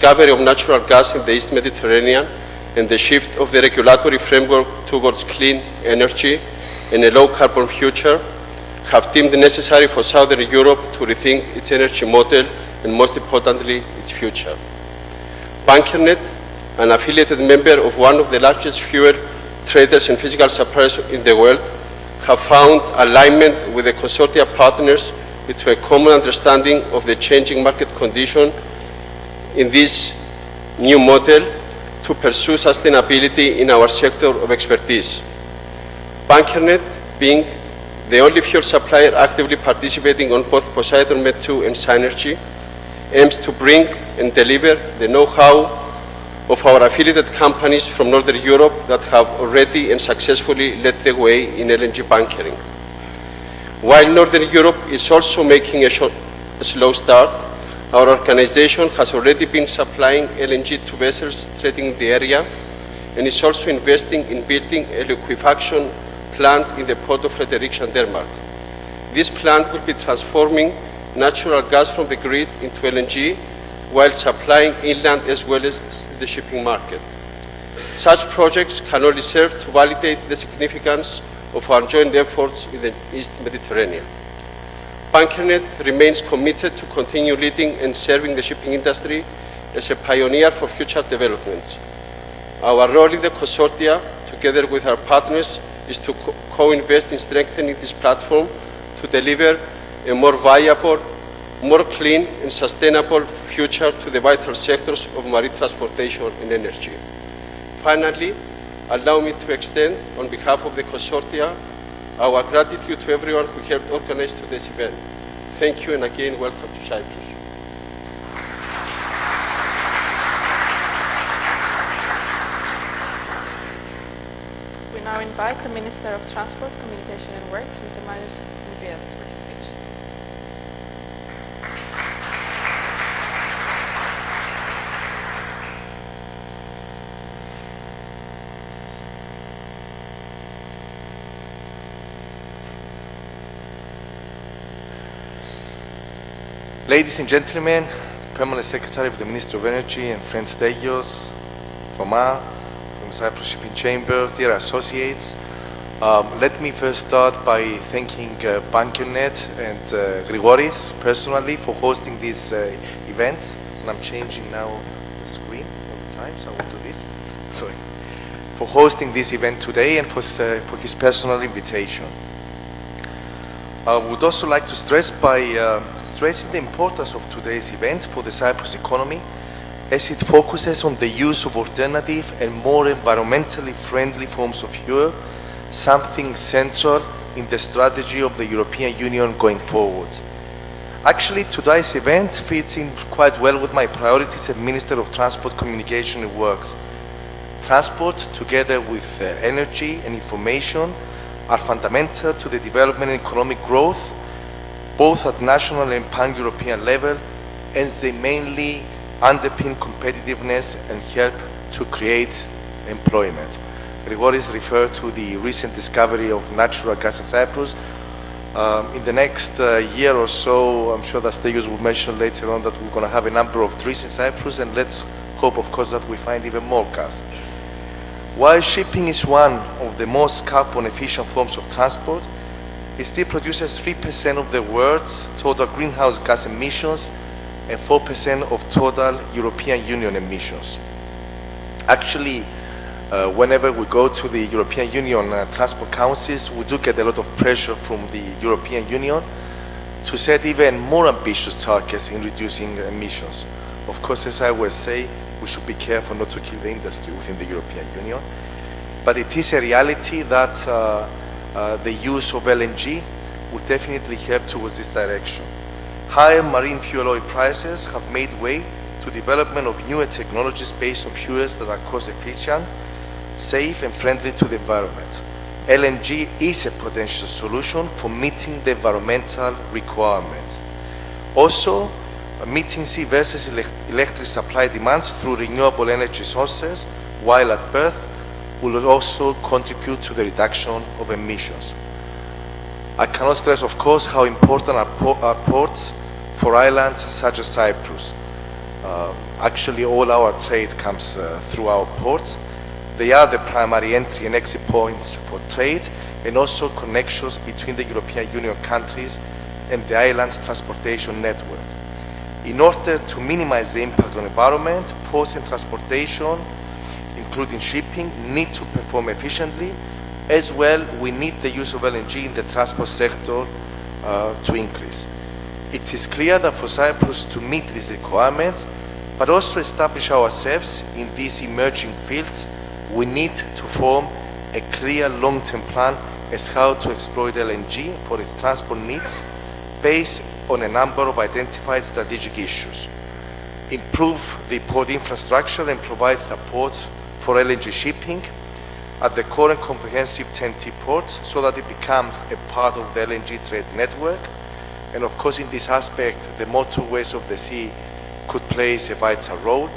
discovery of natural gas in the East Mediterranean and the shift of the regulatory framework towards clean energy and a low-carbon future have deemed necessary for Southern Europe to rethink its energy model and, most importantly, its future. Bankernet, an affiliated member of one of the largest fuel traders and physical suppliers in the world, have found alignment with the consortia partners into a common understanding of the changing market condition in this new model to pursue sustainability in our sector of expertise. Bankernet, being the only fuel supplier actively participating on both Poseidon Med2 and Synergy, aims to bring and deliver the know-how of our affiliated companies from Northern Europe that have already and successfully led the way in LNG bunkering. While Northern Europe is also making a slow start, our organization has already been supplying LNG to vessels trading in the area and is also investing in building a liquefaction plant in the port of Fredericia, Denmark. This plant will be transforming natural gas from the grid into LNG while supplying inland as well as the shipping market. Such projects can only serve to validate the significance of our joint efforts in the East Mediterranean. Bankernet remains committed to continue leading and serving the shipping industry as a pioneer for future developments. Our role in the consortia, together with our partners, is to co-invest in strengthening this platform to deliver a more viable, more clean and sustainable future to the vital sectors of marine transportation and energy. Finally, allow me to extend, on behalf of the consortia, our gratitude to everyone who helped organize today's event. Thank you, and again, welcome to Cyprus. We now invite the Minister of Transport, Communication and Works, Mr. Marios Dimitriadis, for his speech. Ladies and gentlemen, Permanent Secretary of the Ministry of Energy and friend Stegios, Thoma, from Cyprus Shipping Chamber, dear associates, let me first start by thanking Bankernet and Grigoris personally for hosting this event. And I'm changing now the screen all the time, so I will do this. Sorry. For hosting this event today and for his personal invitation. I would also like to stress by stressing the importance of today's event for the Cyprus economy as it focuses on the use of alternative and more environmentally friendly forms of fuel, something central in the strategy of the European Union going forward. Actually, today's event fits in quite well with my priorities as Minister of Transport, Communication and Works. Transport, together with energy and information, are fundamental to the development and economic growth, both at national and pan-European level, and they mainly underpin competitiveness and help to create employment. Grigoris referred to the recent discovery of natural gas in Cyprus. In the next year or so, I'm sure that Stegios will mention later on that we're going to have a number of trees in Cyprus, and let's hope, of course, that we find even more gas. While shipping is one of the most carbon-efficient forms of transport, it still produces 3% of the world's total greenhouse gas emissions and 4% of total European Union emissions. Actually, whenever we go to the European Union transport councils, we do get a lot of pressure from the European Union to set even more ambitious targets in reducing emissions. Of course, as I always say, we should be careful not to kill the industry within the European Union. But it is a reality that the use of LNG will definitely help towards this direction. Higher marine fuel oil prices have made way to development of newer technologies based on fuels that are cost efficient, safe and friendly to the environment. LNG is a potential solution for meeting the environmental requirements. Also, meeting sea versus electric supply demands through renewable energy sources while at birth will also contribute to the reduction of emissions. I cannot stress, of course, how important are ports for islands such as Cyprus. Actually, all our trade comes through our ports. They are the primary entry and exit points for trade, and also connections between the European Union countries and the island's transportation network. In order to minimize the impact on the environment, ports and transportation, including shipping, need to perform efficiently. As well, we need the use of LNG in the transport sector to increase. It is clear that for Cyprus to meet these requirements, but also establish ourselves in these emerging fields, we need to form a clear long-term plan as how to exploit LNG for its transport needs based on a number of identified strategic issues. Improve the port infrastructure and provide support for LNG shipping at the current comprehensive 10T port so that it becomes a part of the LNG trade network. And of course, in this aspect, the motorways of the sea could play a vital role.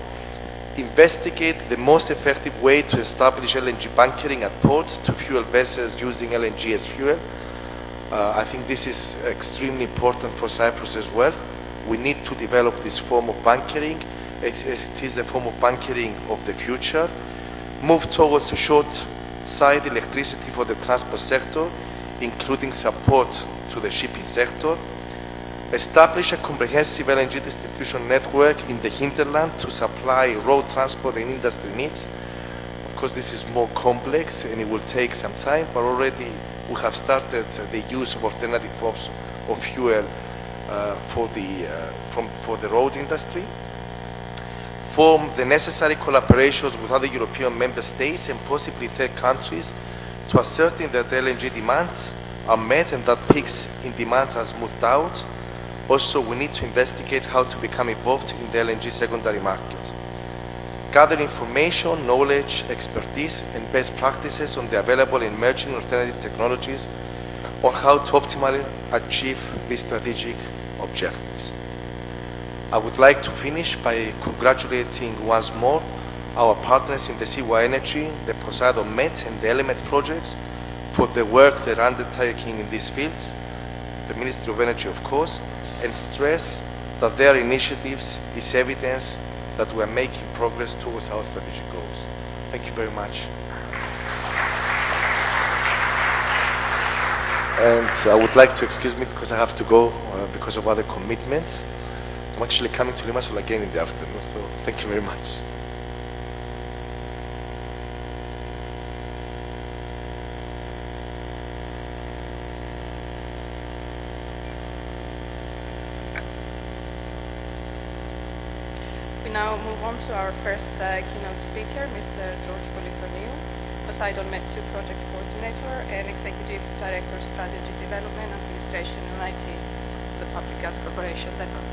Investigate the most effective way to establish LNG bunkering at ports to fuel vessels using LNG as fuel. I think this is extremely important for Cyprus as well. We need to develop this form of bunkering. It is a form of bunkering of the future. Move towards a short-side electricity for the transport sector, including support to the shipping sector. Establish a comprehensive LNG distribution network in the hinterland to supply road transport and industry needs. Of course, this is more complex and it will take some time, but already we have started the use of alternative forms of fuel for the road industry. Form the necessary collaborations with other European member states and possibly third countries to ascertain that LNG demands are met and that peaks in demands are smoothed out. Also, we need to investigate how to become involved in the LNG secondary market. Gather information, knowledge, expertise, and best practices on the available emerging alternative technologies on how to optimally achieve these strategic objectives. I would like to finish by congratulating once more our partners in the CY Energy, the Poseidon Met, and the Element projects for the work they're undertaking in these fields, the Ministry of Energy, of course, and stress that their initiatives is evidence that we are making progress towards our strategic goals. Thank you very much. And I would like to excuse me because I have to go because of other commitments. I'm actually coming to Limassol again in the afternoon, so thank you very much. We now move on to our first keynote speaker, Mr. George Polychromiou, Poseidon Met 2 Project Coordinator and Executive Director Strategy Development, Administration and IT of the Public Gas Corporation, Denmark.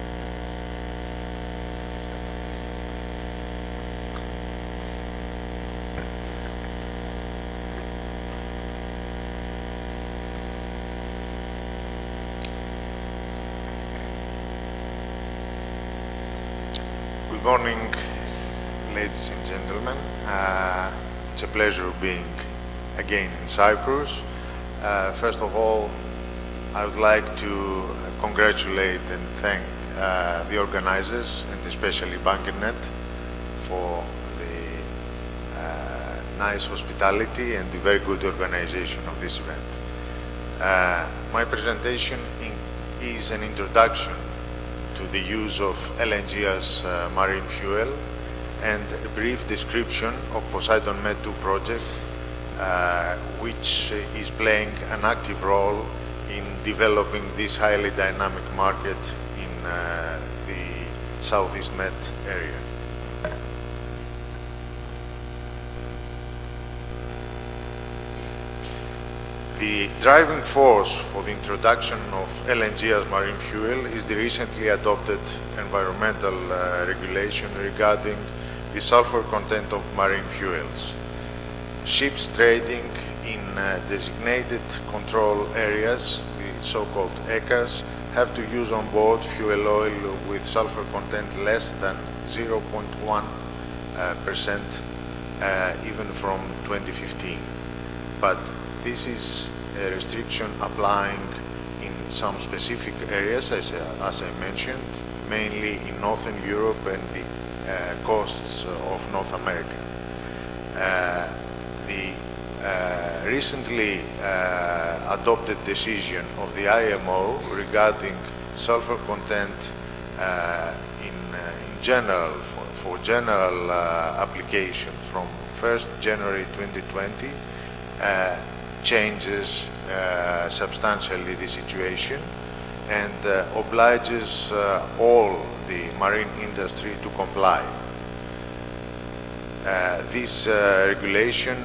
Good morning, ladies and gentlemen. It's a pleasure being again in Cyprus. First of all, I would like to congratulate and thank the organizers and especially BankerNet for the nice hospitality and the very good organization of this event. My presentation is an introduction to the use of LNG as marine fuel and a brief description of Poseidon Med 2 project, which is playing an active role in developing this highly dynamic market in the Southeast Med area. The driving force for the introduction of LNG as marine fuel is the recently adopted environmental regulation regarding the sulfur content of marine fuels. Ships trading in designated control areas, the so-called ECAs, have to use on board fuel oil with sulfur content less than 0.1% even from 2015. But this is a restriction applying in some specific areas, as I mentioned, mainly in Northern Europe and the costs of North America. The recently adopted decision of the IMO regarding sulfur content in general, for general application from 1st January 2020 changes substantially the situation and obliges all the marine industry to comply. This regulation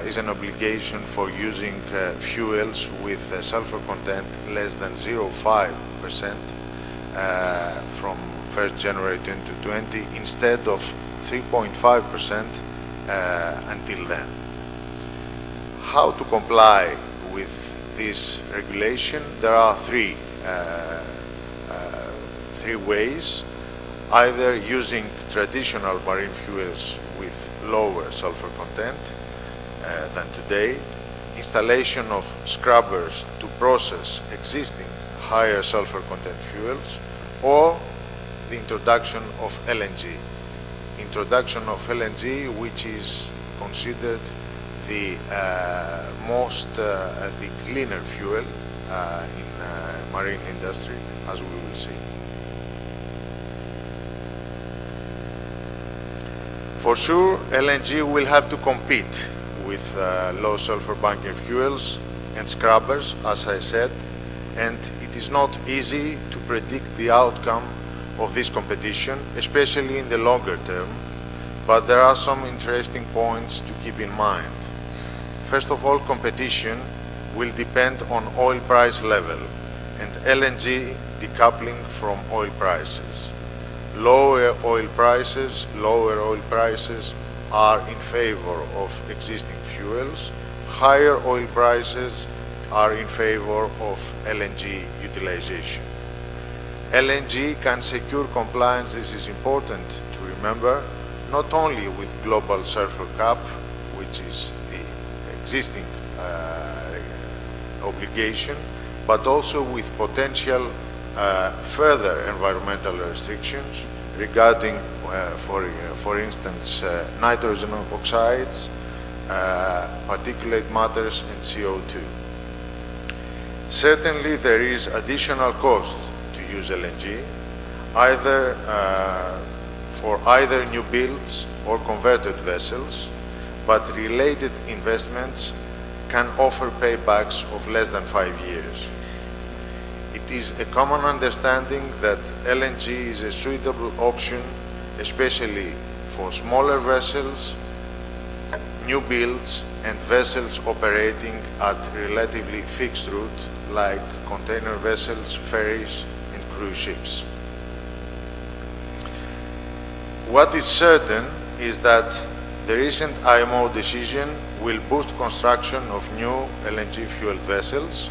is an obligation for using fuels with sulfur content less than 0.5% from 1st January 2020 instead of 3.5% until then. How to comply with this regulation? There are three ways: either using traditional marine fuels with lower sulfur content than today, installation of scrubbers to process existing higher sulfur content fuels, or the introduction of LNG. Introduction of LNG, which is considered the the cleaner fuel in marine industry, as we will see. For sure, LNG will have to compete with low sulfur bunker fuels and scrubbers, as I said, and it is not easy to predict the outcome of this competition, especially in the longer term, but there are some interesting points to keep in mind. First of all, competition will depend on oil price level and LNG decoupling from oil prices. Lower oil prices are in favor of existing fuels. Higher oil prices are in favor of LNG utilization. LNG can secure compliance, this is important to remember, not only with global sulfur cap, which is the existing obligation, but also with potential further environmental restrictions regarding, for instance, nitrogen oxides, particulate matters, and CO2. Certainly, there is additional cost to use LNG, either for either new builds or converted vessels, but related investments can offer paybacks of less than 5 years. It is a common understanding that LNG is a suitable option, especially for smaller vessels, new builds, and vessels operating at relatively fixed route, like container vessels, ferries, and cruise ships. What is certain is that the recent IMO decision will boost construction of new LNG-fueled vessels.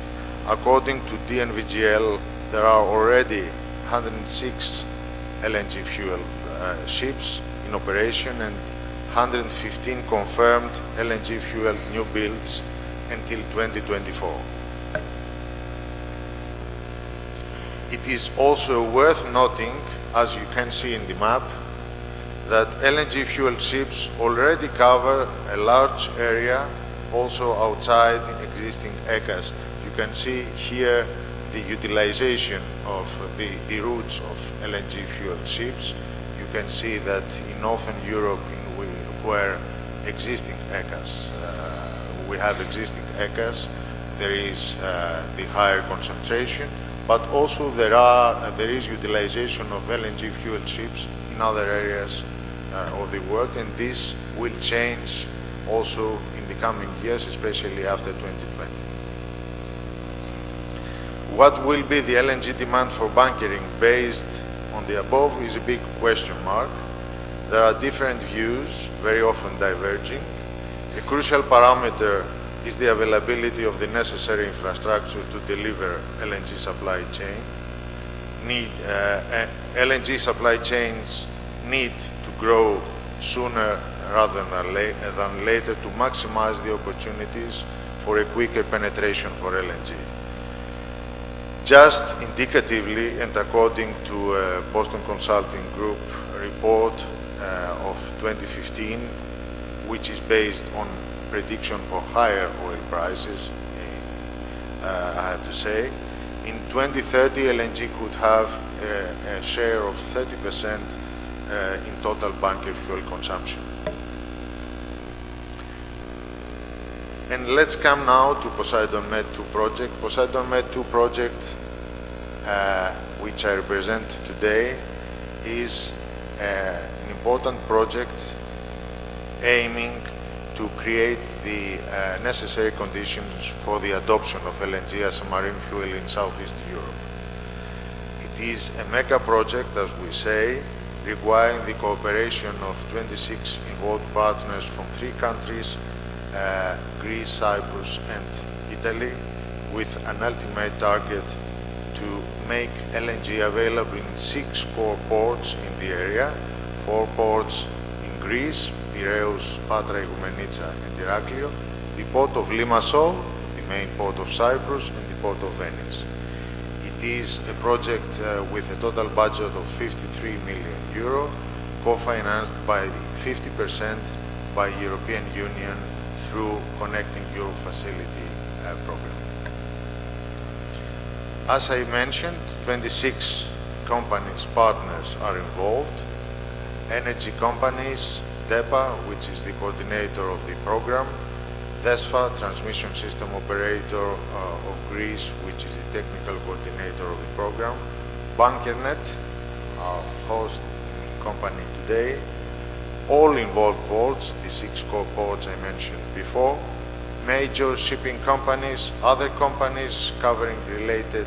According to DNVGL, there are already 106 LNG-fueled ships in operation and 115 confirmed LNG-fueled new builds until 2024. It is also worth noting, as you can see in the map, that LNG-fueled ships already cover a large area also outside existing ECAs. You can see here the utilization of the routes of LNG-fueled ships. You can see that in Northern Europe, where existing ECAs, we have existing ECAs, there is the higher concentration, but also there is utilization of LNG-fueled ships in other areas of the world, and this will change also in the coming years, especially after 2020. What will be the LNG demand for bunkering based on the above is a big question mark. There are different views, very often diverging. A crucial parameter is the availability of the necessary infrastructure to deliver LNG supply chain. LNG supply chains need to grow sooner rather than later to maximize the opportunities for a quicker penetration for LNG. Just indicatively, and according to a Boston Consulting Group report, of 2015, which is based on prediction for higher oil prices, I have to say. In 2030, LNG could have a share of 30% in total bunker fuel consumption. And let's come now to Poseidon Med 2 project. Poseidon Med 2 project, which I represent today, is an important project aiming to create the necessary conditions for the adoption of LNG as a marine fuel in Southeast Europe. It is a mega project, as we say, requiring the cooperation of 26 involved partners from 3 countries, Greece, Cyprus and Italy, with an ultimate target to make LNG available in 6 core ports in the area, 4 ports in Greece, Piraeus, Patra, Igoumenitsa and Iraklio, the port of Limassol, the main port of Cyprus, and the port of Venice. It is a project with a total budget of 53 million euro, co-financed by 50% by European Union through Connecting Europe Facility program. As I mentioned, 26 companies, partners are involved. Energy companies, DEPA, which is the coordinator of the program, DESFA, transmission system operator of Greece, which is the technical coordinator of the program, Bunkernet, our host company today, all involved ports, the 6 core ports I mentioned before, major shipping companies, other companies covering related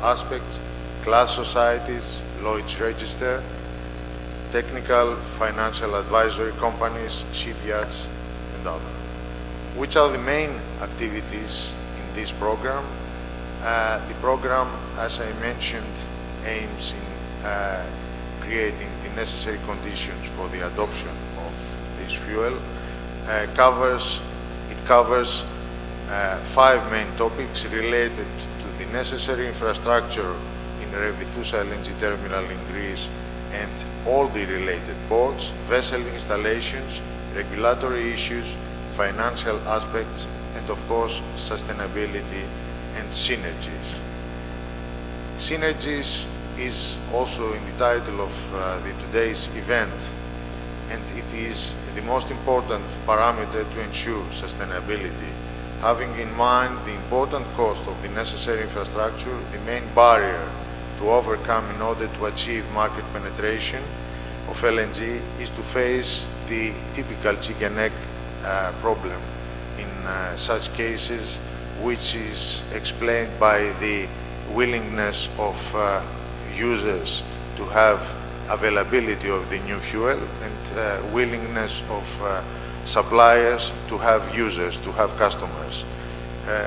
aspects, class societies, Lloyd's Register, technical financial advisory companies, shipyards, and others. Which are the main activities in this program? The program, as I mentioned, aims in creating the necessary conditions for the adoption of this fuel. It covers 5 main topics related to the necessary infrastructure in Revithousa LNG terminal in Greece and all the related ports, vessel installations, regulatory issues, financial aspects, and of course, sustainability and synergies. Synergies is also in the title of today's event, and it is the most important parameter to ensure sustainability, having in mind the important cost of the necessary infrastructure, the main barrier to overcome in order to achieve market penetration of LNG is to face the typical chicken-egg problem in such cases, which is explained by the willingness of users to have availability of the new fuel and willingness of suppliers to have users, to have customers.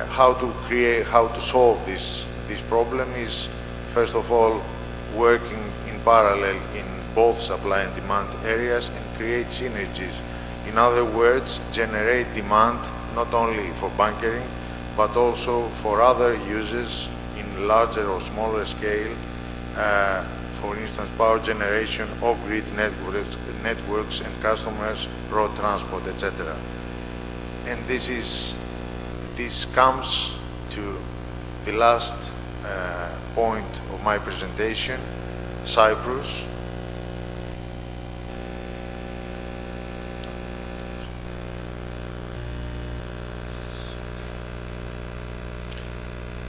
How to solve this problem is, first of all, working in parallel in both supply and demand areas and create synergies. In other words, generate demand not only for bunkering, but also for other uses in larger or smaller scale, for instance, power generation, off-grid networks and customers, road transport, etc. And this comes to the last point of my presentation, Cyprus.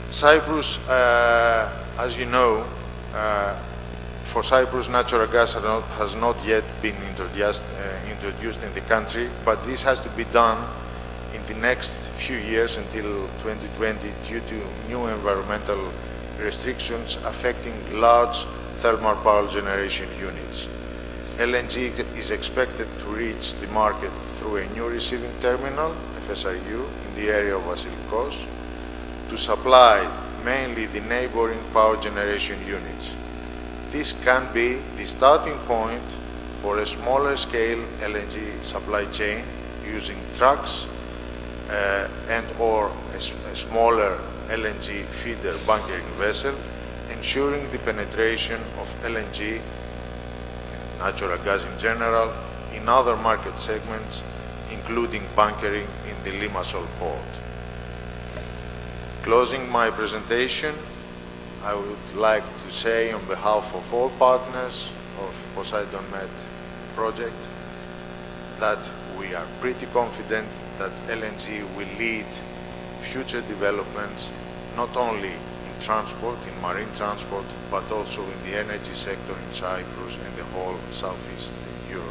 Cyprus, as you know, for Cyprus, natural gas has not yet been introduced in the country, but this has to be done in the next few years until 2020 due to new environmental restrictions affecting large thermal power generation units. LNG is expected to reach the market through a new receiving terminal, FSRU, in the area of Vasilikos, to supply mainly the neighboring power generation units. This can be the starting point for a smaller scale LNG supply chain using trucks and or a smaller LNG feeder bunkering vessel, ensuring the penetration of LNG natural gas in general, in other market segments, including bunkering in the Limassol port. Closing my presentation, I would like to say on behalf of all partners of Poseidon Med project that we are pretty confident that LNG will lead future developments not only in transport, in marine transport, but also in the energy sector in Cyprus and the whole Southeast Europe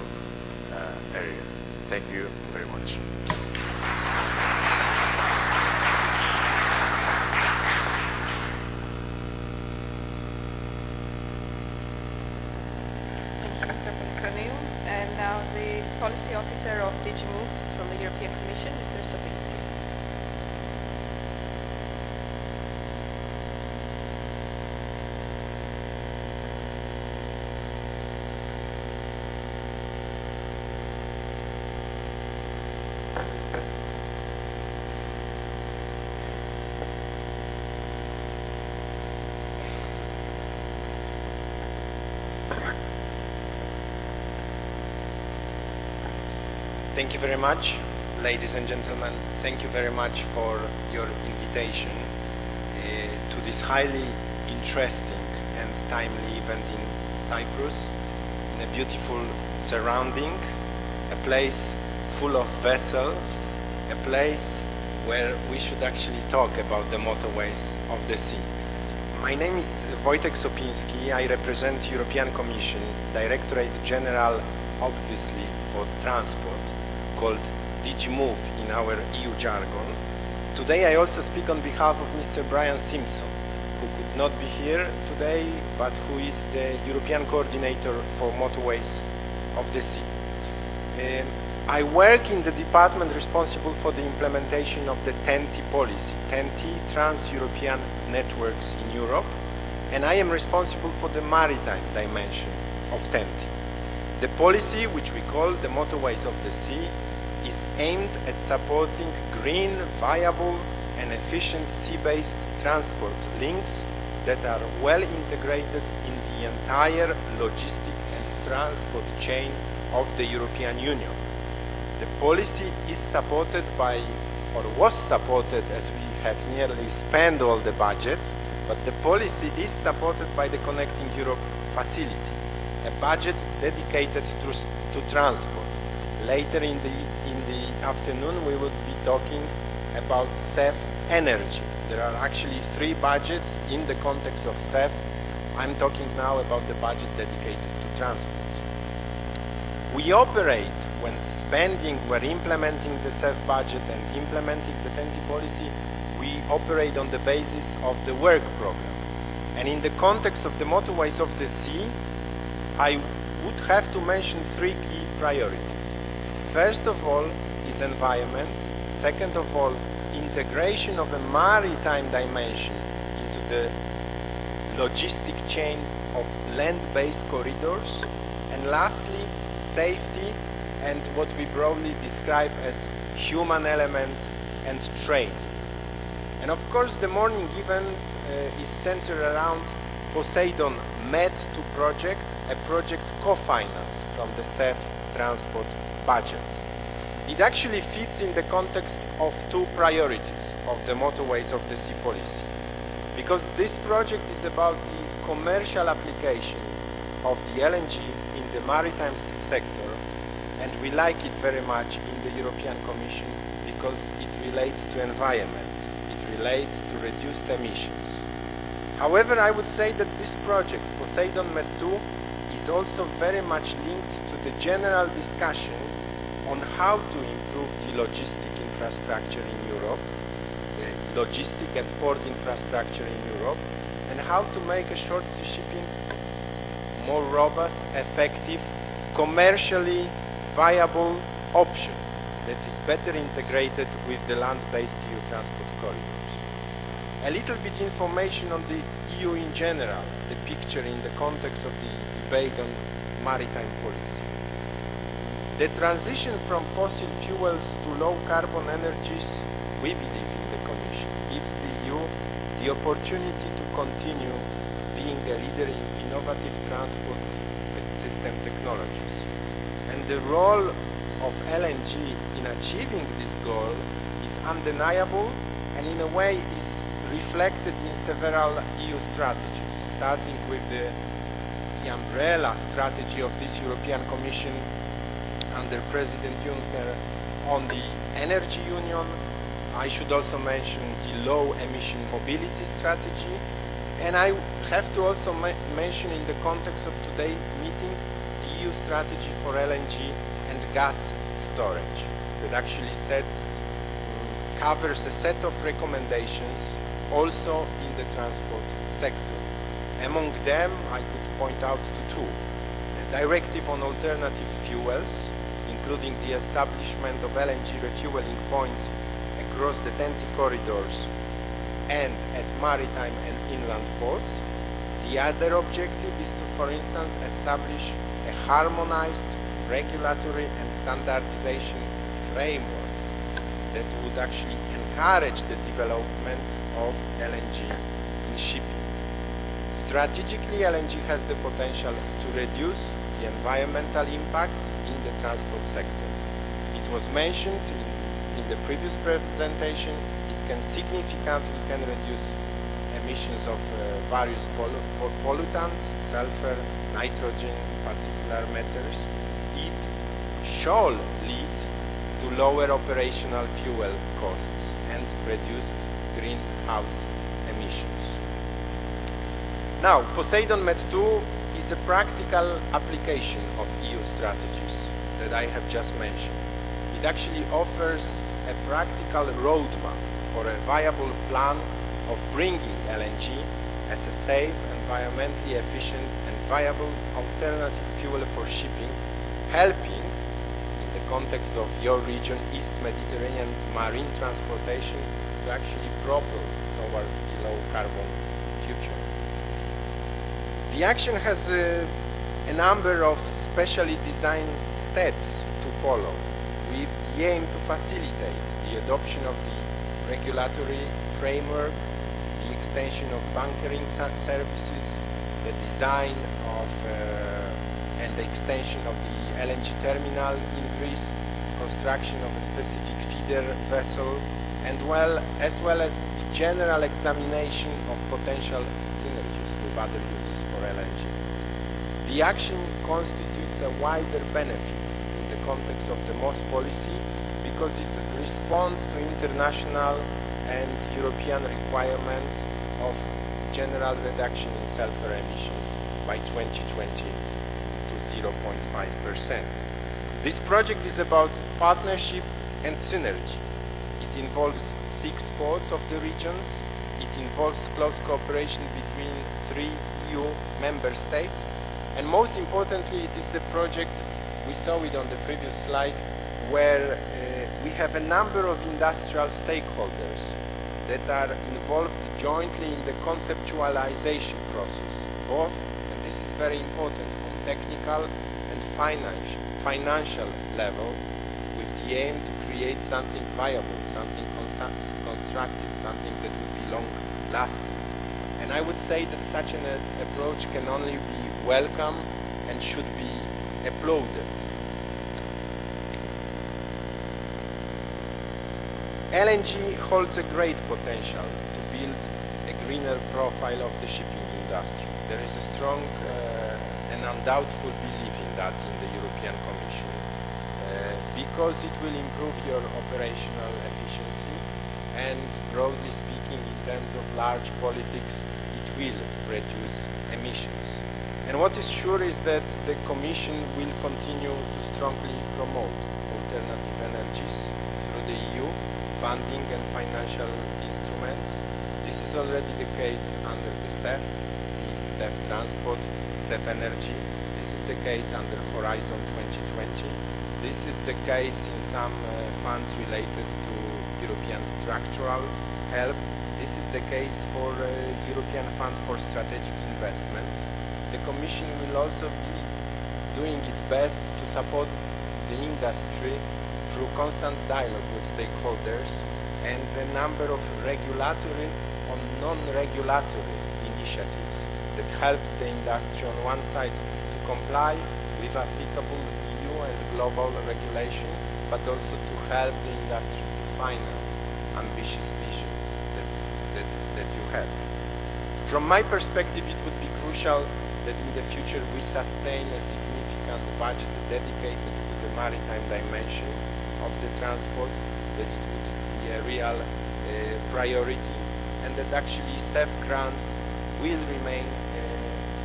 area. Thank you very much. Thank you, Mr. Polychroniou. And now the Policy Officer of DG Move from the European Commission, Mr. Sopinsky. Thank you very much, ladies and gentlemen. Thank you very much for your invitation to this highly interesting and timely event in Cyprus, in a beautiful surrounding, a place full of vessels, a place where we should actually talk about the motorways of the sea. My name is Wojtek Sopiński. I represent European Commission, Directorate General, obviously, for transport, called DG Move in our EU jargon. Today I also speak on behalf of Mr. Brian Simpson, who could not be here today, but who is the European Coordinator for Motorways of the Sea. I work in the department responsible for the implementation of the TEN-T policy, TEN-T, Trans-European Networks in Europe, and I am responsible for the maritime dimension of TEN-T. The policy, which we call the Motorways of the Sea, is aimed at supporting green, viable and efficient sea-based transport links that are well integrated in the entire logistic and transport chain of the European Union. The policy is supported by, or was supported, as we have nearly spent all the budget, but the policy is supported by the Connecting Europe facility, a budget dedicated to transport. Later in the afternoon we will be talking about CEF energy. There are actually 3 budgets in the context of CEF. I'm talking now about the budget dedicated to transport. We operate when we're implementing the CEF budget and implementing the TEN-T policy, we operate on the basis of the work program. And in the context of the motorways of the sea, I would have to mention 3 key priorities. First of all is environment. Second of all, integration of a maritime dimension into the logistic chain of land-based corridors. And lastly, safety and what we broadly describe as human element and training. And of course, the morning event is centered around Poseidon Med 2 project, a project co-financed from the CEF transport budget. It actually fits in the context of 2 priorities of the motorways of the sea policy, because this project is about the commercial application of the LNG in the maritime sector, and we like it very much in the European Commission because it relates to environment, it relates to reduced emissions. However, I would say that this project, Poseidon Med 2, is also very much linked to the general discussion on how to improve the logistic infrastructure in Europe, the logistic and port infrastructure in Europe, and how to make a short sea shipping more robust, effective, commercially viable option that is better integrated with the land-based EU transport corridors. A little bit information on the EU in general, the picture in the context of the debate on maritime policy. The transition from fossil fuels to low-carbon energies, we believe in the Commission, gives the EU the opportunity to continue being a leader in innovative transport system system technologies. And the role of LNG in achieving this goal is undeniable and in a way is reflected in several EU strategies, starting with the umbrella strategy of this European Commission under President Juncker on the Energy Union. I should also mention the low emission mobility strategy, and I have to also mention in the context of today's meeting the EU strategy for LNG and gas storage that actually covers a set of recommendations also in the transport sector. Among them, I could point out to two: the directive on alternative fuels, including the establishment of LNG refueling points across the TEN-T corridors and at maritime and inland ports. The other objective is to, for instance, establish a harmonized regulatory and standardization framework that would actually encourage the development of LNG in shipping. Strategically, LNG has the potential to reduce the environmental impacts in the transport sector. It was mentioned in the previous presentation, it can significantly reduce emissions of various pollutants, sulfur, nitrogen, particulate matters. It shall lead to lower operational fuel costs and reduced greenhouse emissions. Now, Poseidon Med2 is a practical application of EU strategies that I have just mentioned. It actually offers a practical roadmap for a viable plan of bringing LNG as a safe, environmentally efficient and viable alternative fuel for shipping, helping, in the context of your region, East Mediterranean marine transportation, to actually propel towards the low carbon future. The action has a number of specially designed steps to follow, with the aim to facilitate the adoption of the regulatory framework, the extension of bunkering services, the design of and the extension of the LNG terminal in Greece, construction of a specific feeder vessel, and as well as the general examination of potential synergies with other uses for LNG. The action constitutes a wider benefit in the context of the MOS policy because it responds to international and European requirements of general reduction in sulfur emissions by 2020 to 0.5%. This project is about partnership and synergy. It involves 6 ports of the regions. It involves close cooperation between 3 EU member states. And most importantly, it is the project, we saw it on the previous slide, where we have a number of industrial stakeholders that are involved jointly in the conceptualization process, both, and this is very important, on technical and financial level, with the aim to create something viable, something constructive, something that would be long-lasting. And I would say that such an approach can only be welcome and should be applauded. LNG holds a great potential to build a greener profile of the shipping industry. There is a strong and undoubtful belief in that in the European Commission because it will improve your operational efficiency and, broadly speaking, in terms of large politics, it will reduce emissions. And what is sure is that the Commission will continue to strongly promote alternative energies through the EU funding and financial instruments. This is already the case under the CEF, CEF Transport, CEF Energy. This is the case under Horizon 2020. This is the case in some funds related to European structural help. This is the case for European Fund for Strategic Investments. The Commission will also be doing its best to support the industry through constant dialogue with stakeholders and a number of regulatory or non-regulatory initiatives that helps the industry on one side to comply with with applicable EU and global regulation, but also to help the industry to finance ambitious visions that you have. From my perspective, it would be crucial that in the future we sustain a significant budget dedicated to the maritime dimension of the transport, that it would be a real priority, and that actually CEF grants will remain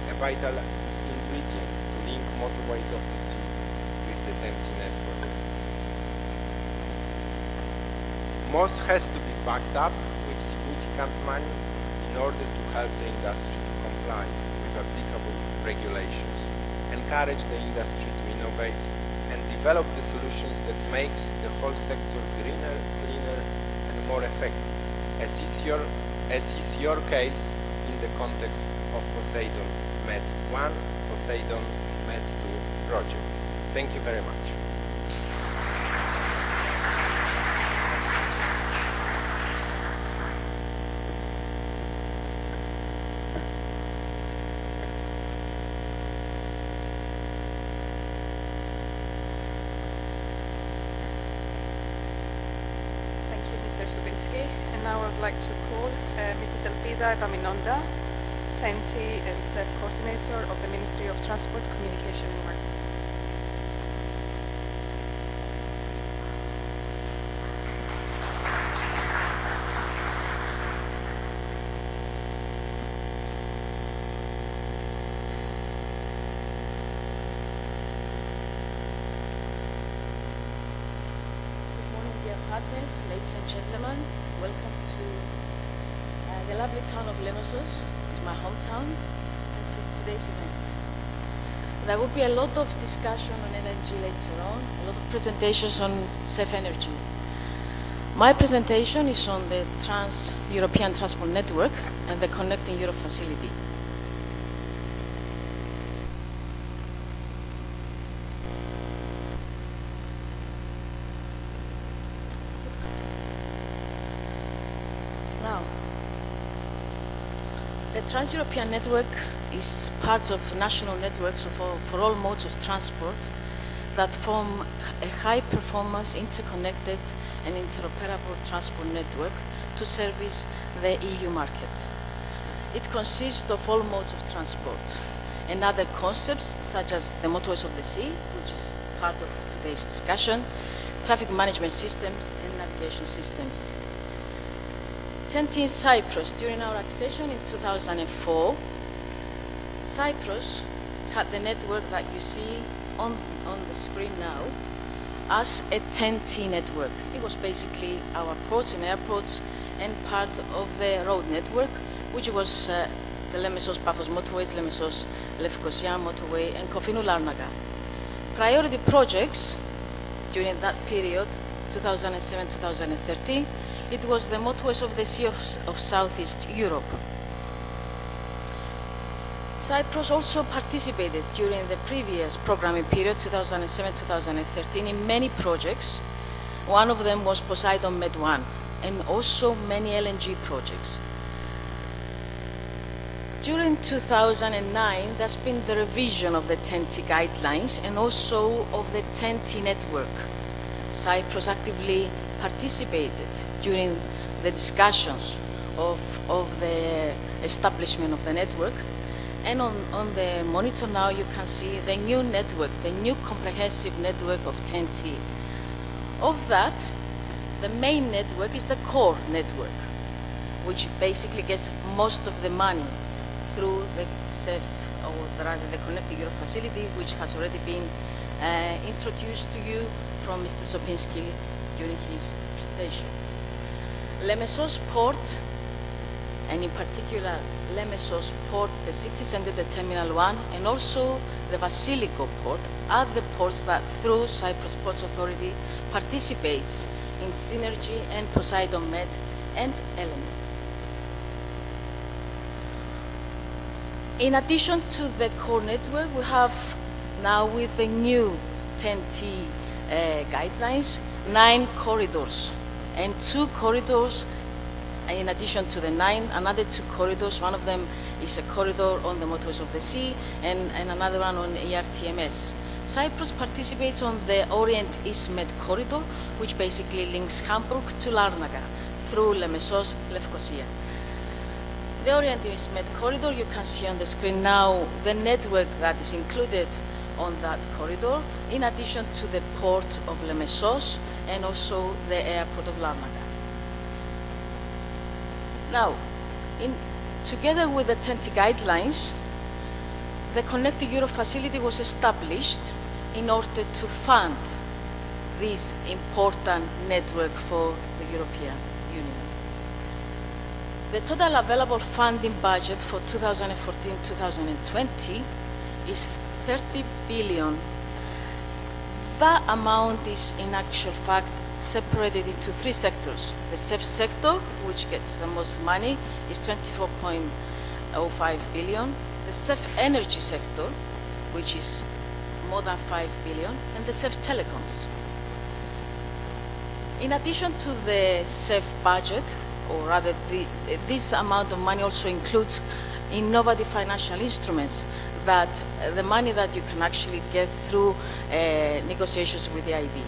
a vital ingredient to link motorways of the sea with the TEN-T network. MOS has to be backed up with significant money in order to help the industry to comply with applicable regulations, encourage the industry to innovate, and develop the solutions that makes the whole sector greener, cleaner, and more effective, as is your case in the context of Poseidon Med 1, Poseidon Med 2 project. Thank you very much. Thank you, Mr. Subinsky. And now I would like to call Mrs. Elpida Epaminonda, TEN-T and CEF Coordinator of the Ministry of Transport, Communication and Works. Good morning, dear partners, ladies and gentlemen. Welcome to the lovely town of Limassol. It's my hometown, and to today's event. There will be a lot of discussion on energy later on, a lot of presentations on CEF energy. My presentation is on the Trans-European Transport Network and the Connecting Europe facility. Now, the Trans-European Network is part of national networks for all modes of transport that form a high-performance, interconnected and interoperable transport network to service the EU market. It consists of all modes of transport and other concepts such as the motorways of the sea, which is part of today's discussion, traffic management systems and navigation systems. TEN-T in Cyprus, during our accession in 2004, Cyprus had the network that you see on the screen now as a TEN-T network. It was basically our ports and airports and part of the road network, which was the Limassol-Paphos motorways, Limassol-Lefkosia motorway, and Kofinu-Larnaga. Priority projects during that period, 2007-2013, it was the motorways of the Sea of Southeast Europe. Cyprus also participated during the previous programming period, 2007-2013, in many projects. One of them was Poseidon Med 1, and also many LNG projects. During 2009, there's been the revision of the TEN-T guidelines and also of the TEN-T network. Cyprus actively participated during the discussions of the establishment of the network. And on the monitor now you can see the new network, the new comprehensive network of TEN-T. Of that, the main network is the core network, which basically gets most of the money through the CEF, or rather the Connecting Europe facility, which has already been introduced to you from Mr. Sopinski during his presentation. Limassol Port, and in particular Limassol Port, the city center, the Terminal 1, and also the Vasiliko Port are the ports that through Cyprus Ports Authority participates in Synergy and Poseidon Med and Element. In addition to the core network, we have now with the new TEN-T guidelines, 9 corridors and 2 corridors. In addition to the 9, another 2 corridors. One of them is a corridor on the motorways of the sea and another one on ERTMS. Cyprus participates on the Orient-East Med corridor, which basically links Hamburg to Larnaca through Limassol, Lefkosia. The Orient-East Med corridor, you can see on the screen now the network that is included on that corridor, in addition to the port of Limassol and also the airport of Larnaca. Now, together with the TEN-T guidelines, the Connecting Europe facility was established in order to fund this important network for the European Union. The total available funding budget for 2014-2020 is 30 billion. That amount is in actual fact separated into three sectors. The CEF sector, which gets the most money, is 24.05 billion. The CEF energy sector, which is more than 5 billion, and the CEF telecoms. In addition to the CEF budget, or rather this amount of money also includes innovative financial instruments, that the money that you can actually get through negotiations with the IB.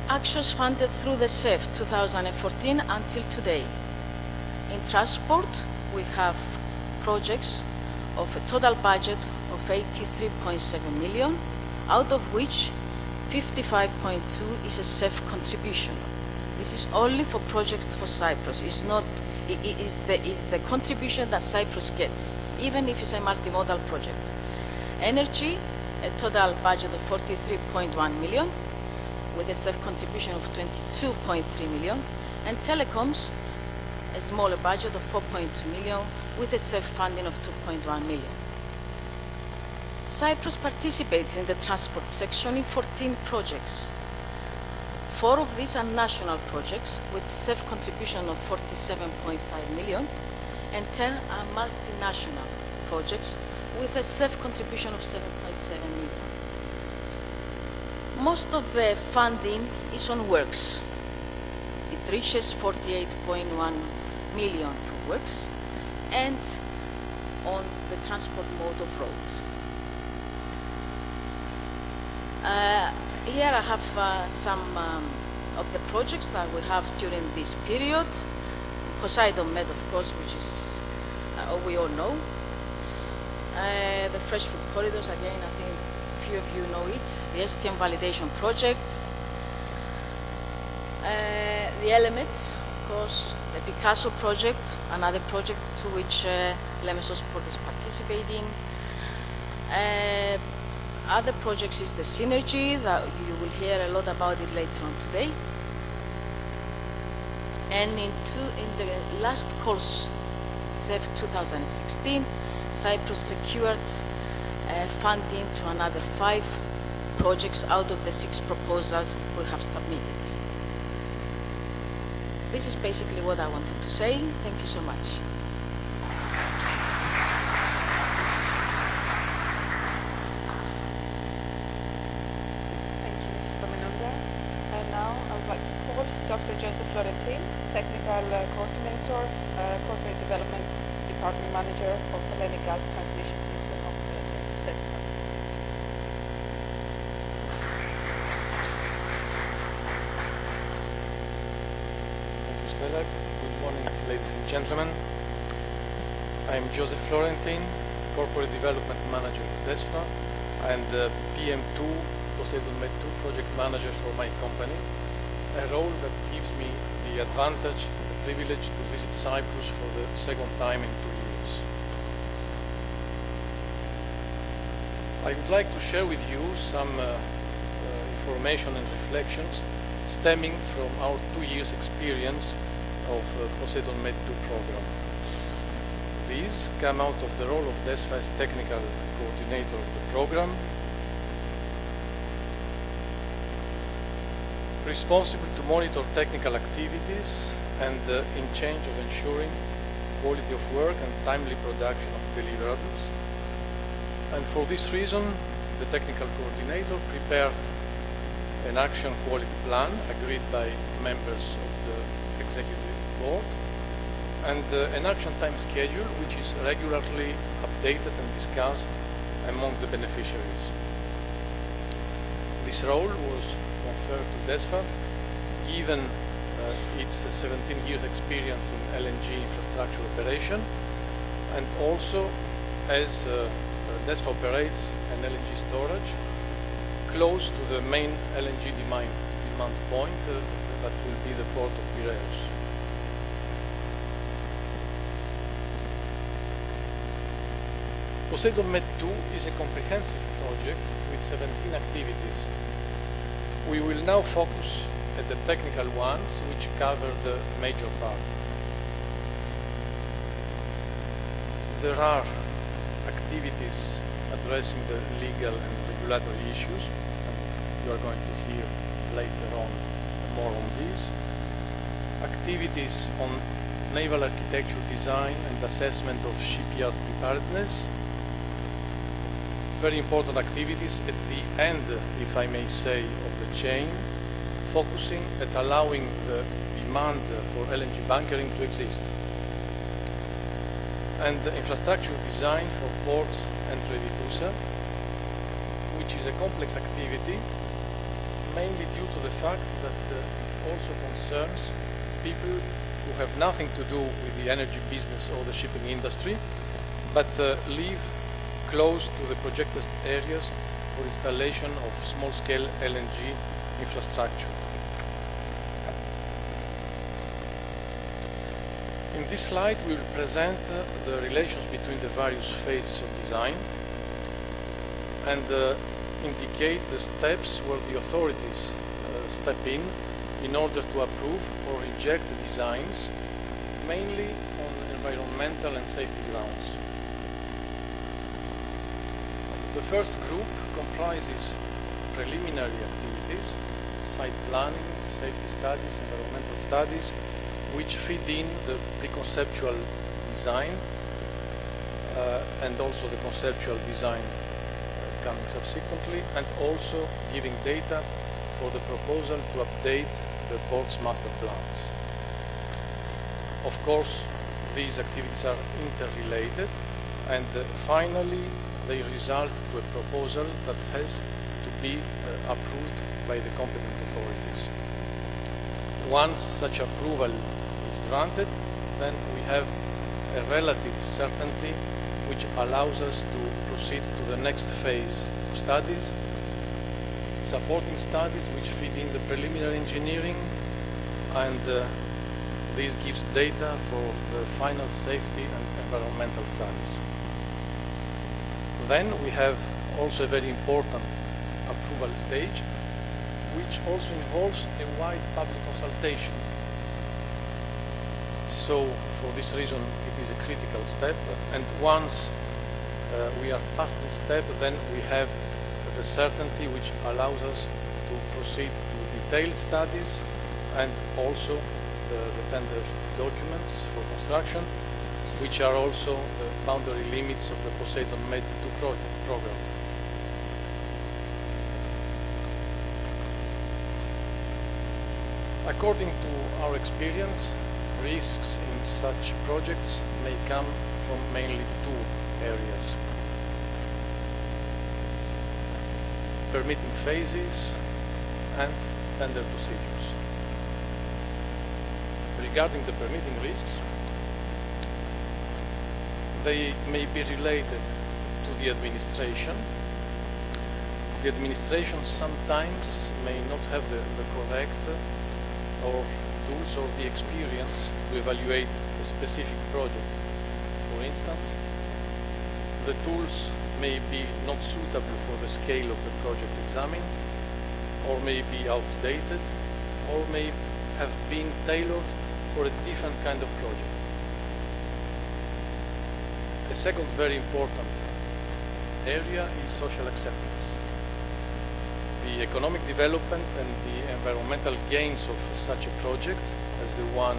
Actions funded through the CEF 2014 until today. In transport, we have projects of a total budget of 83.7 million, out of which 55.2 is a CEF contribution. This is only for projects for Cyprus. It's not. It is the contribution that Cyprus gets, even if it's a multimodal project. Energy, a total budget of 43.1 million, with a CEF contribution of 22.3 million, and telecoms, a smaller budget of 4.2 million, with a CEF funding of 2.1 million. Cyprus participates in the transport section in 14 projects. 4 of these are national projects with CEF contribution of 47.5 million, and 10 are multinational projects with a CEF contribution of 7.7 million. Most of the funding is on works. It reaches 48.1 million for works and on the transport mode of roads. Here I have some of the projects that we have during this period. Poseidon Med, of course, which is we all know. The fresh food corridors, again, I think few of you know it. The STM validation project. The Element, of course, the Picasso project, another project to which Limassol Sport is participating. Other projects is the Synergy, that you will hear a lot about it later on today. And in the last calls, CEF 2016, Cyprus secured funding to another 5 projects out of the 6 proposals we have submitted. This is basically what I wanted to say. Thank you so much. And now I would like to call Dr. Joseph Florentin, Technical Coordinator, Corporate Development Department Manager of Hellenic Gas Transmission System of DESFA. Thank you, Stella. Good morning, ladies and gentlemen. I am Joseph Florentin, Corporate Development Manager of DESFA, and PM2 Poseidon Med 2 project manager for my company, a role that gives me the advantage and the privilege to visit Cyprus for the second time in 2 years. I would like to share with you some information and reflections stemming from our 2 years experience of Poseidon Med 2 program. These come out of the role of DESFA as technical coordinator of the program, responsible to monitor technical activities and in charge of ensuring quality of work and timely production of deliverables. And for this reason, the technical coordinator prepared an action quality plan agreed by members of the executive board and an action time schedule which is regularly updated and discussed among the beneficiaries. This role was conferred to DESFA given its 17 years experience in LNG infrastructure operation, and also as DESFA operates an LNG storage close to the main LNG demand point that will be the port of Piraeus. Poseidon Med 2 is a comprehensive project with 17 activities. We will now focus at the technical ones, which cover the major part. There are activities addressing the legal and regulatory issues, and you are going to hear later on more on these. Activities on naval architecture design and assessment of shipyard preparedness. Very important activities at the end, if I may say, of the chain, focusing at allowing the demand for LNG bunkering to exist. And the infrastructure design for ports and Revitusa, which is a complex activity, mainly due to the fact that it also concerns people who have nothing to do with the energy business or the shipping industry, but live close to the projected areas for installation of small-scale LNG infrastructure. In this slide, we will present the relations between the various phases of design and indicate the steps where the authorities step in order to approve or reject designs, mainly on environmental and safety grounds. The first group comprises preliminary activities, site planning, safety studies, environmental studies, which feed in the pre-conceptual design and also the conceptual design coming subsequently, and also giving data for the proposal to update the port's master plans. Of course, these activities are interrelated, and finally they result to a proposal that has to be approved by the competent authorities. Once such approval is granted, then we have a relative certainty which allows us to proceed to the next phase of studies, supporting studies which feed in the preliminary engineering, and this gives data for the final safety and environmental studies. Then we have also a very important approval stage, which also involves a wide public consultation. So for this reason, it is a critical step, and once we are past this step, then we have the certainty which allows us to proceed to detailed studies and also the tender documents for construction, which are also the boundary limits of the Poseidon Med 2 program. According to our experience, risks in such projects may come from mainly two areas: permitting phases and tender procedures. Regarding the permitting risks, they may be related to the administration. The administration sometimes may not have the correct or tools or the experience to evaluate a specific project. For instance, the tools may be not suitable for the scale of the project examined, or may be outdated, or may have been tailored for a different kind of project. A second very important area is social acceptance. The economic development and the environmental gains of such a project, as the one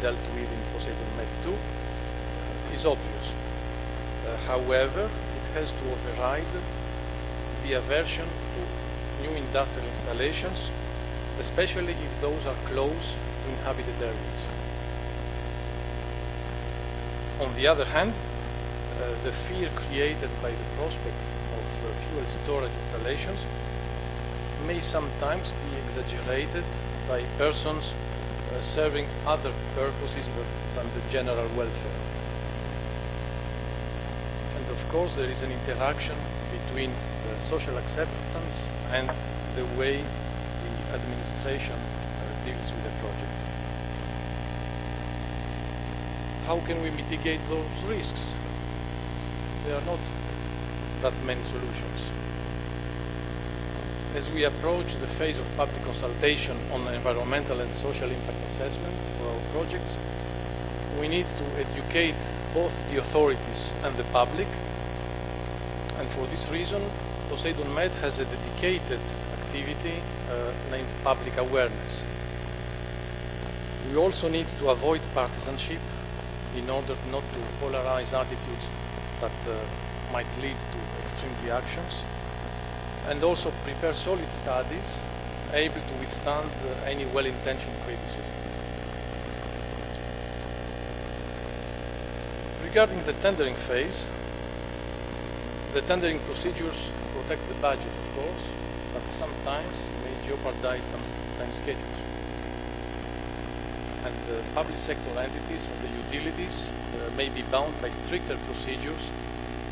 dealt with in Poseidon Med 2, is obvious. However, it has to override the aversion to new industrial installations, especially if those are close to inhabited areas. On the other hand, the fear created by the prospect of fuel storage installations may sometimes be exaggerated by persons serving other purposes than the general welfare. And of course, there is an interaction between the social acceptance and the way the administration deals with the project. How can we mitigate those risks? There are not that many solutions. As we approach the phase of public consultation on environmental and social impact assessment for our projects, we need to educate both the authorities and the public. And for this reason, Poseidon Med has a dedicated activity named Public Awareness. We also need to avoid partisanship in order not to polarize attitudes that might lead to extreme reactions, and also prepare solid studies able to withstand any well-intentioned criticism. Regarding the tendering phase, the tendering procedures protect the budget, of course, but sometimes may jeopardize time schedules. And the public sector entities and the utilities may be bound by stricter procedures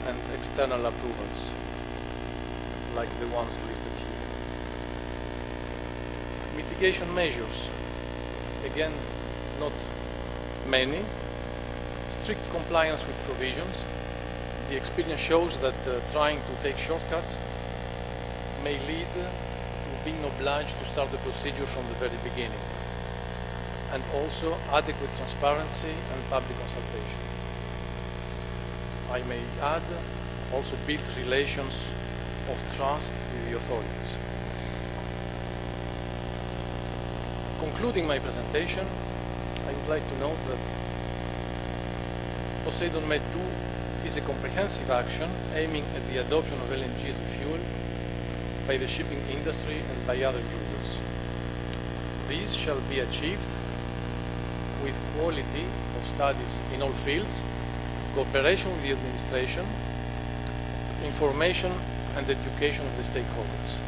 and external approvals, like the ones listed here. Mitigation measures, again, not many. Strict compliance with provisions. The experience shows that trying to take shortcuts may lead to being obliged to start the procedure from the very beginning. And also adequate transparency and public consultation. I may add, also build relations of trust with the authorities. Concluding my presentation, I would like to note that Poseidon Med 2 is a comprehensive action aiming at the adoption of LNG as a fuel by the shipping industry and by other users. These shall be achieved with quality of studies in all fields, cooperation with the administration, information and education of the stakeholders,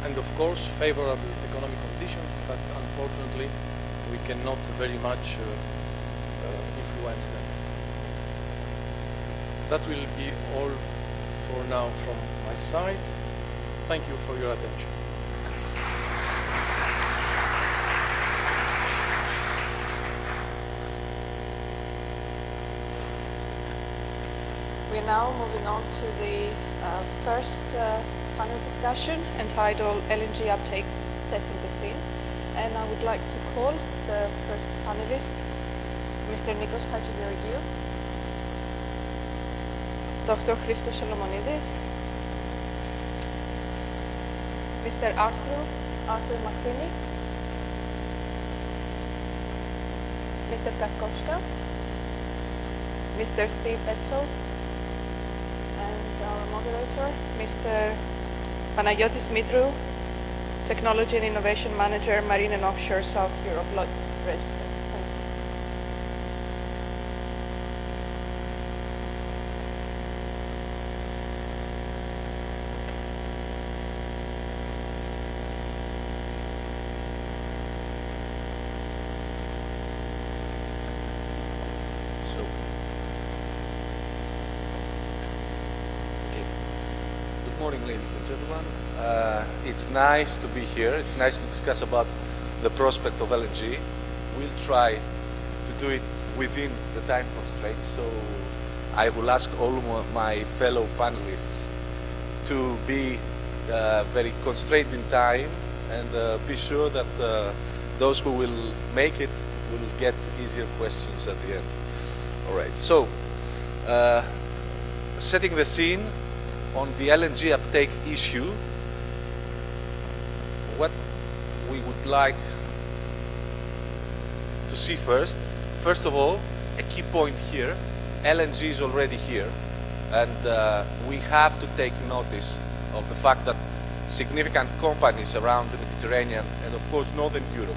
and of course favorable economic conditions, but unfortunately we cannot very much influence them. That will be all for now from my side. Thank you for your attention. We're now moving on to the first panel discussion entitled LNG Uptake Setting the Scene. And I would like to call the first panelist, Mr. Nikos Hadjigeorgiou, Dr. Christos Solomonidis, Mr. Arthur McQueenie, Mr. Karkoska, Mr. Steve Esso, and our moderator, Mr. Panagiotis Mitrou, Technology and Innovation Manager, Marine and Offshore South Europe, Lloyd's Register. Thank you. Good morning, ladies and gentlemen. It's nice to be here. It's nice to discuss about the prospect of LNG. We'll try to do it within the time constraints. So I will ask all my fellow panelists to be very constrained in time and be sure that those who will make it will get easier questions at the end. All right. So setting the scene on the LNG uptake issue, what we would like to see first of all, a key point here, LNG is already here, and we have to take notice of the fact that significant companies around the Mediterranean and of course Northern Europe,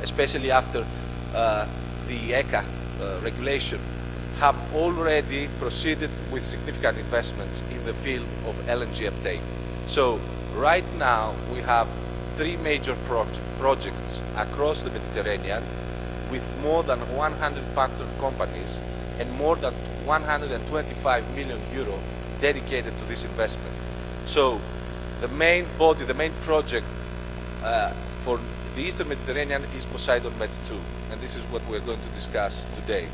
especially after the ECA regulation have already proceeded with significant investments in the field of LNG uptake. So right now we have three major projects across the Mediterranean with more than 100 partner companies and more than 125 million euro dedicated to this investment. So the main body, the main project for the Eastern Mediterranean is Poseidon Med 2, and this is what we're going to discuss today.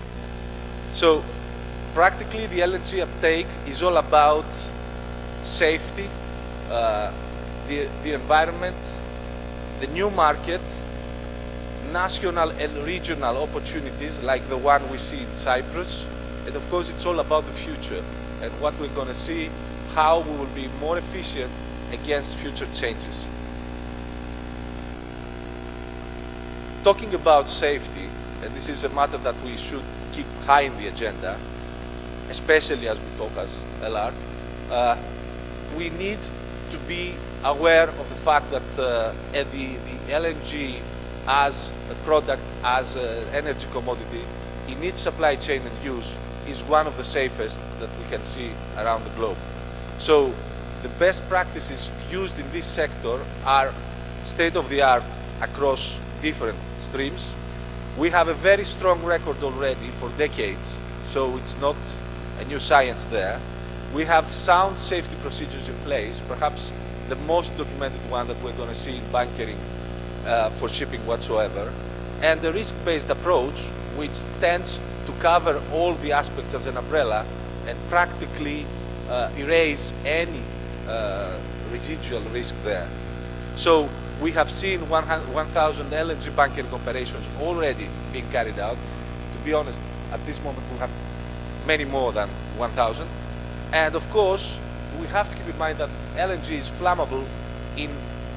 So practically the LNG uptake is all about safety, the environment, the new market, national and regional opportunities like the one we see in Cyprus, and of course it's all about the future and what we're going to see, how we will be more efficient against future changes. Talking about safety, and this is a matter that we should keep high in the agenda, especially as we talk as LR, we need to be aware of the fact that the LNG as a product, as an energy commodity, in its supply chain and use, is one of the safest that we can see around the globe. So the best practices used in this sector are state-of-the-art across different streams. We have a very strong record already for decades, so it's not a new science there. We have sound safety procedures in place, perhaps the most documented one that we're going to see in bunkering for shipping whatsoever, and the risk-based approach, which tends to cover all the aspects as an umbrella and practically erase any residual risk there. So we have seen 1,000 LNG bunkering operations already being carried out. To be honest, at this moment we have many more than 1,000. And of course, we have to keep in mind that LNG is flammable in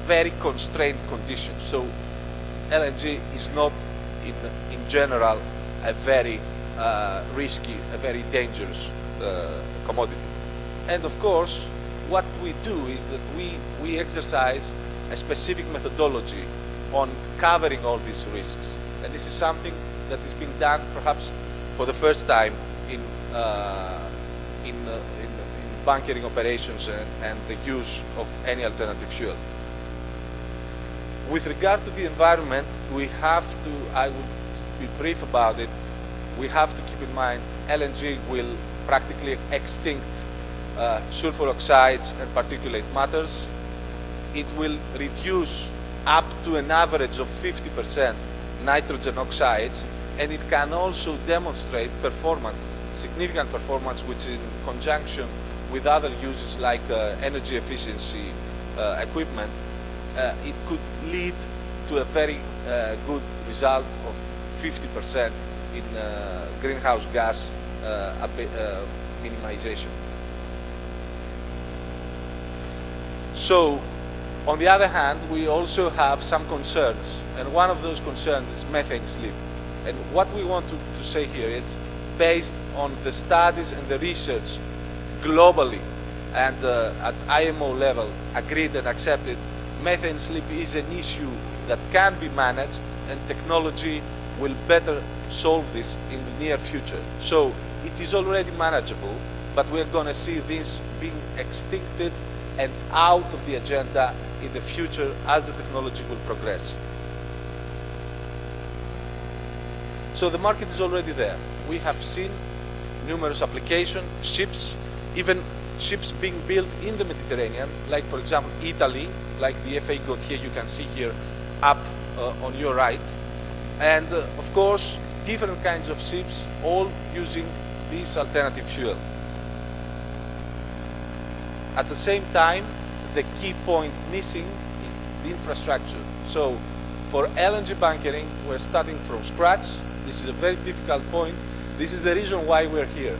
very constrained conditions. So LNG is not, in general, a very risky, a very dangerous commodity. And of course, what we do is that we exercise a specific methodology on covering all these risks. And this is something that is being done perhaps for the first time in bunkering operations and the use of any alternative fuel. With regard to the environment, we have to, I will be brief about it, we have to keep in mind LNG will practically extinct sulfur oxides and particulate matters. It will reduce up to an average of 50% nitrogen oxides, and it can also demonstrate performance, significant performance, which in conjunction with other uses like energy efficiency equipment, it could lead to a very good result of 50% in greenhouse gas minimization. So, on the other hand, we also have some concerns, and one of those concerns is methane slip. And what we want to say here is, based on the studies and the research globally and at IMO level, agreed and accepted, methane slip is an issue that can be managed, and technology will better solve this in the near future. So it is already manageable, but we're going to see this being extincted and out of the agenda in the future as the technology will progress. So the market is already there. We have seen numerous applications, ships, even ships being built in the Mediterranean, like for example Italy, like the FA Gautier you can see here up on your right. And of course, different kinds of ships, all using this alternative fuel. At the same time, the key point missing is the infrastructure. So for LNG bunkering, we're starting from scratch. This is a very difficult point. This is the reason why we're here.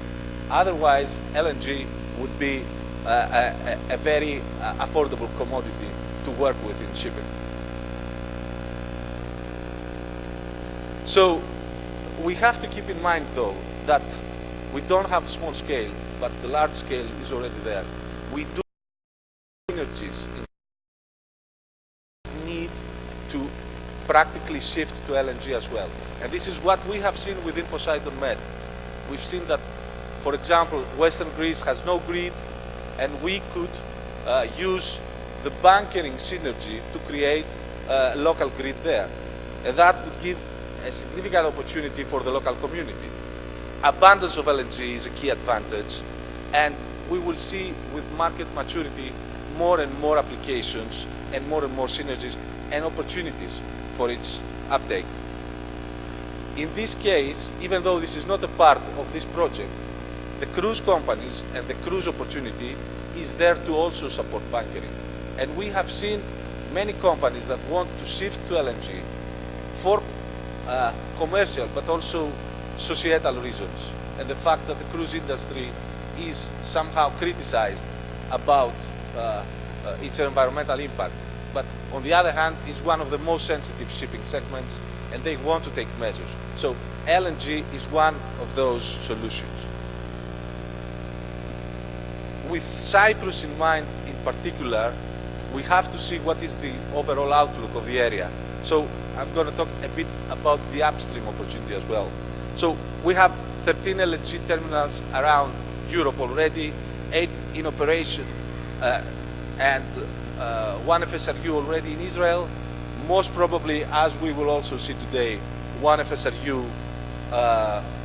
Otherwise, LNG would be a very affordable commodity to work with in shipping. So we have to keep in mind, though, that we don't have small scale, but the large scale is already there. We do synergies need to practically shift to LNG as well. And this is what we have seen within Poseidon Med. We've seen that, for example, Western Greece has no grid, and we could use the bunkering synergy to create a local grid there. And that would give a significant opportunity for the local community. Abundance of LNG is a key advantage, and we will see with market maturity more and more applications and more synergies and opportunities for its uptake. In this case, even though this is not a part of this project, the cruise companies and the cruise opportunity is there to also support bunkering. And we have seen many companies that want to shift to LNG for commercial but also societal reasons. And the fact that the cruise industry is somehow criticized about its environmental impact, but on the other hand is one of the most sensitive shipping segments, and they want to take measures. So LNG is one of those solutions. With Cyprus in mind in particular, we have to see what is the overall outlook of the area. So I'm going to talk a bit about the upstream opportunity as well. So we have 13 LNG terminals around Europe already, 8 in operation, and 1 FSRU already in Israel. Most probably, as we will also see today, 1 FSRU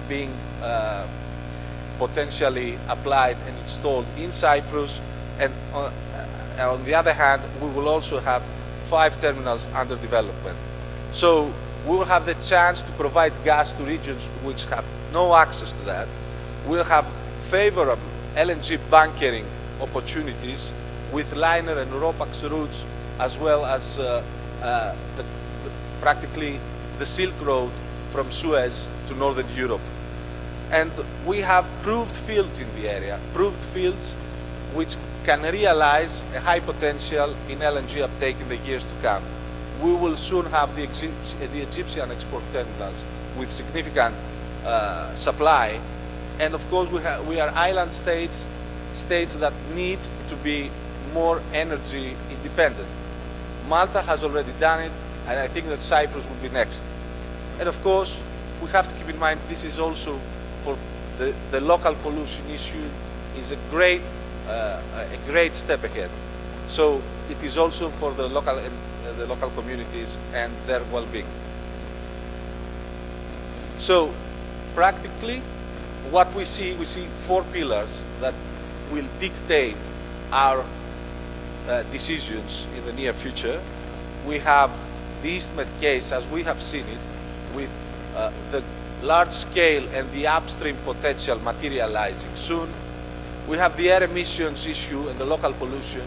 being potentially applied and installed in Cyprus. And on the other hand, we will also have 5 terminals under development. So we will have the chance to provide gas to regions which have no access to that. We'll have favorable LNG bunkering opportunities with liner and RoPax routes, as well as practically the Silk Road from Suez to Northern Europe. And we have proved fields in the area, proved fields which can realize a high potential in LNG uptake in the years to come. We will soon have the Egyptian export terminals with significant supply. And of course, we are island states that need to be more energy independent. Malta has already done it, and I think that Cyprus will be next. And of course, we have to keep in mind this is also for the local pollution issue is a great step ahead. So it is also for the local communities and their well-being. So practically, what we see 4 pillars that will dictate our decisions in the near future. We have the EastMed case as we have seen it, with the large scale and the upstream potential materializing soon. We have the air emissions issue and the local pollution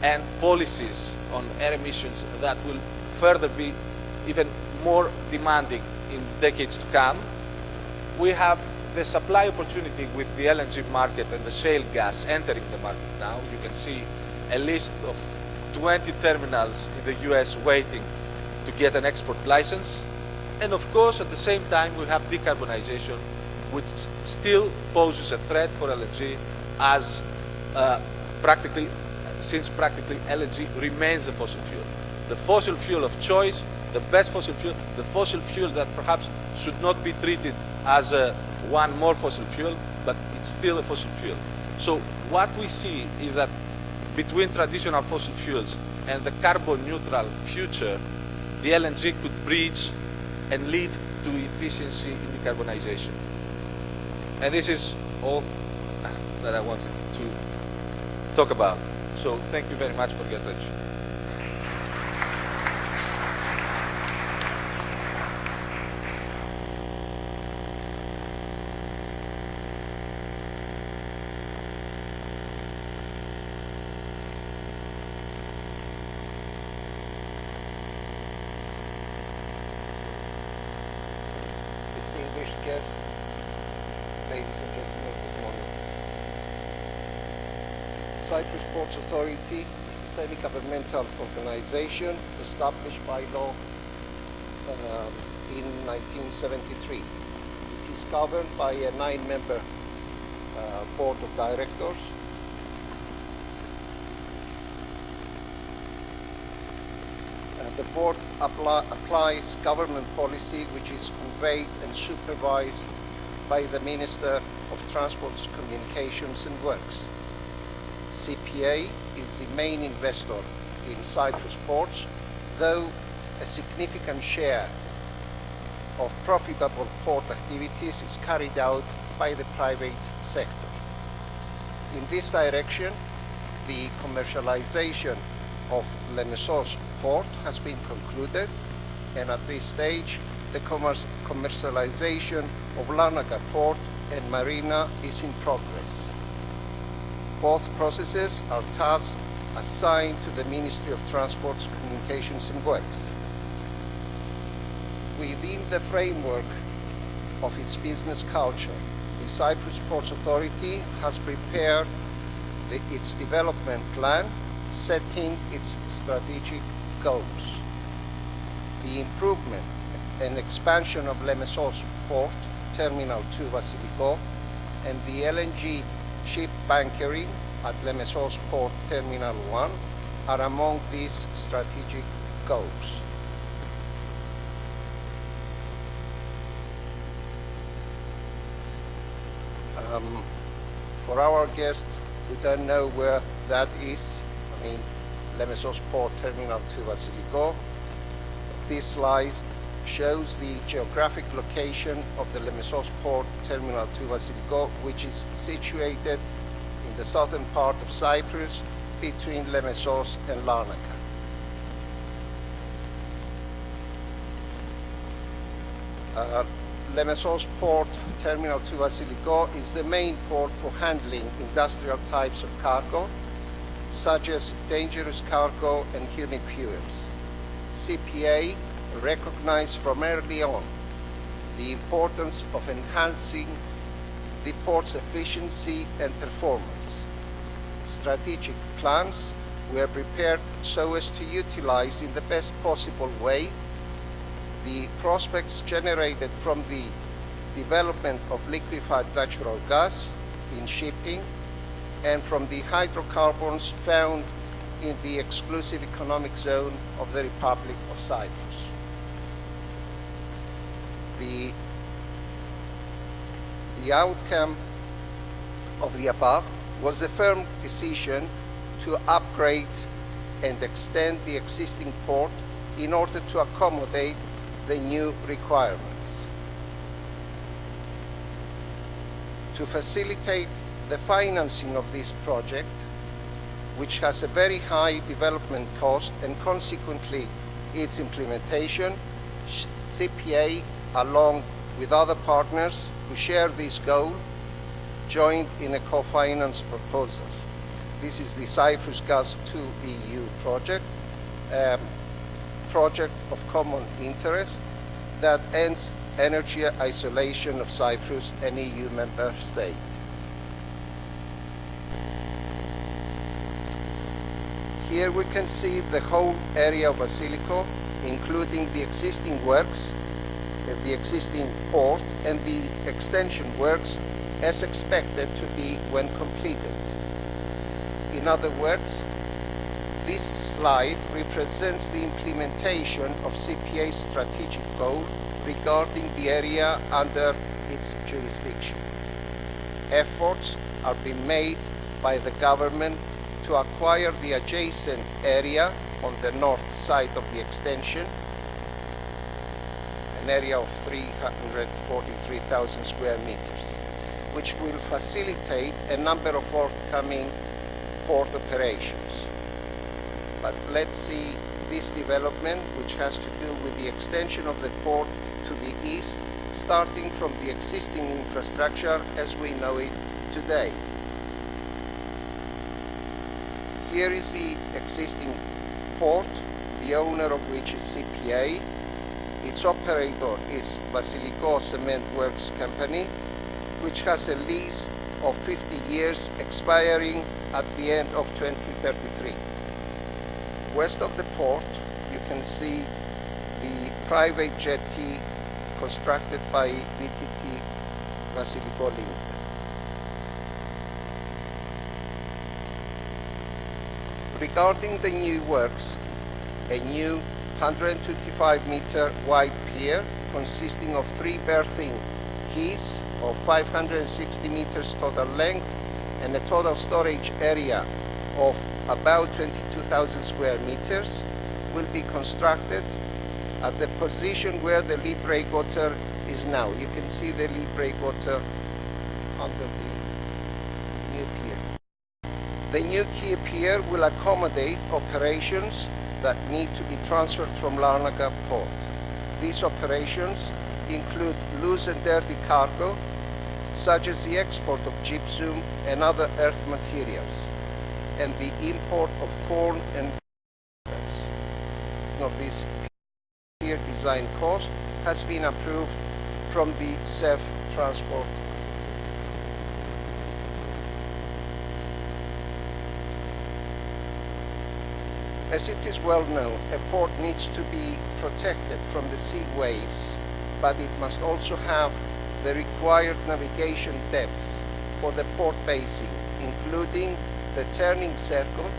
and policies on air emissions that will further be even more demanding in decades to come. We have the supply opportunity with the LNG market and the shale gas entering the market now. You can see a list of 20 terminals in the US waiting to get an export license. And of course, at the same time, we have decarbonization, which still poses a threat for LNG as since practically LNG remains a fossil fuel. The fossil fuel of choice, the best fossil fuel, the fossil fuel that perhaps should not be treated as one more fossil fuel, but it's still a fossil fuel. So what we see is that between traditional fossil fuels and the carbon neutral future, the LNG could bridge and lead to efficiency in decarbonization. And this is all that I wanted to talk about. So thank you very much for your attention. Distinguished guests, ladies and gentlemen, good morning. Cyprus Ports Authority is a semi-governmental organization established by law in 1973. It is governed by a 9-member board of directors. The board applies government policy which is conveyed and supervised by the Minister of Transport, Communications and Works. CPA is the main investor in Cyprus ports, though a significant share of profitable port activities is carried out by the private sector. In this direction, the commercialization of Limassol port has been concluded, and at this stage, the commercialization of Larnaca port and marina is in progress. Both processes are tasks assigned to the Ministry of Transport, Communications and Works. Within the framework of its business culture, the Cyprus Ports Authority has prepared its development plan, setting its strategic goals. The improvement and expansion of Limassol Port, Terminal 2 Vasiliko, and the LNG ship bunkering at Limassol Port Terminal 1 are among these strategic goals. For our guest who don't know where that is, I mean, Limassol Port Terminal 2 Vasiliko, this slide shows the geographic location of the Limassol Port Terminal 2 Vasiliko, which is situated in the southern part of Cyprus between Limassol and Larnaca. Limassol Port Terminal 2 Vasiliko is the main port for handling industrial types of cargo, such as dangerous cargo and humid fuels. CPA recognized from early on the importance of enhancing the port's efficiency and performance. Strategic plans were prepared so as to utilize in the best possible way the prospects generated from the development of liquefied natural gas in shipping and from the hydrocarbons found in the exclusive economic zone of the Republic of Cyprus. The outcome of the above was a firm decision to upgrade and extend the existing port in order to accommodate the new requirements. To facilitate the financing of this project, which has a very high development cost and consequently its implementation, CPA, along with other partners who share this goal, joined in a co-finance proposal. This is the Cyprus Gas 2 EU project, project of common interest that ends energy isolation of Cyprus, an EU member state. Here we can see the whole area of Vasiliko, including the existing works, the existing port, and the extension works as expected to be when completed. In other words, this slide represents the implementation of CPA's strategic goal regarding the area under its jurisdiction. Efforts are being made by the government to acquire the adjacent area on the north side of the extension, an area of 343,000 square meters, which will facilitate a number of forthcoming port operations. But let's see this development, which has to do with the extension of the port to the east, starting from the existing infrastructure as we know it today. Here is the existing port, the owner of which is CPA. Its operator is Vasiliko Cement Works Company, which has a lease of 50 years expiring at the end of 2033. West of the port, you can see the private jetty constructed by VTT Vasiliko Limited. Regarding the new works, a new 125-meter wide pier consisting of 3 berthing quays of 560 meters total length and a total storage area of about 22,000 square meters will be constructed at the position where the lee breakwater is now. You can see the lee breakwater under the new pier. The new quay pier will accommodate operations that need to be transferred from Larnaca port. These operations include loose and dirty cargo, such as the export of gypsum and other earth materials, and the import of corn and products. Now, this pier design cost has been approved from the CEF Transport. As it is well known, a port needs to be protected from the sea waves, but it must also have the required navigation depths for the port basin, including the turning circle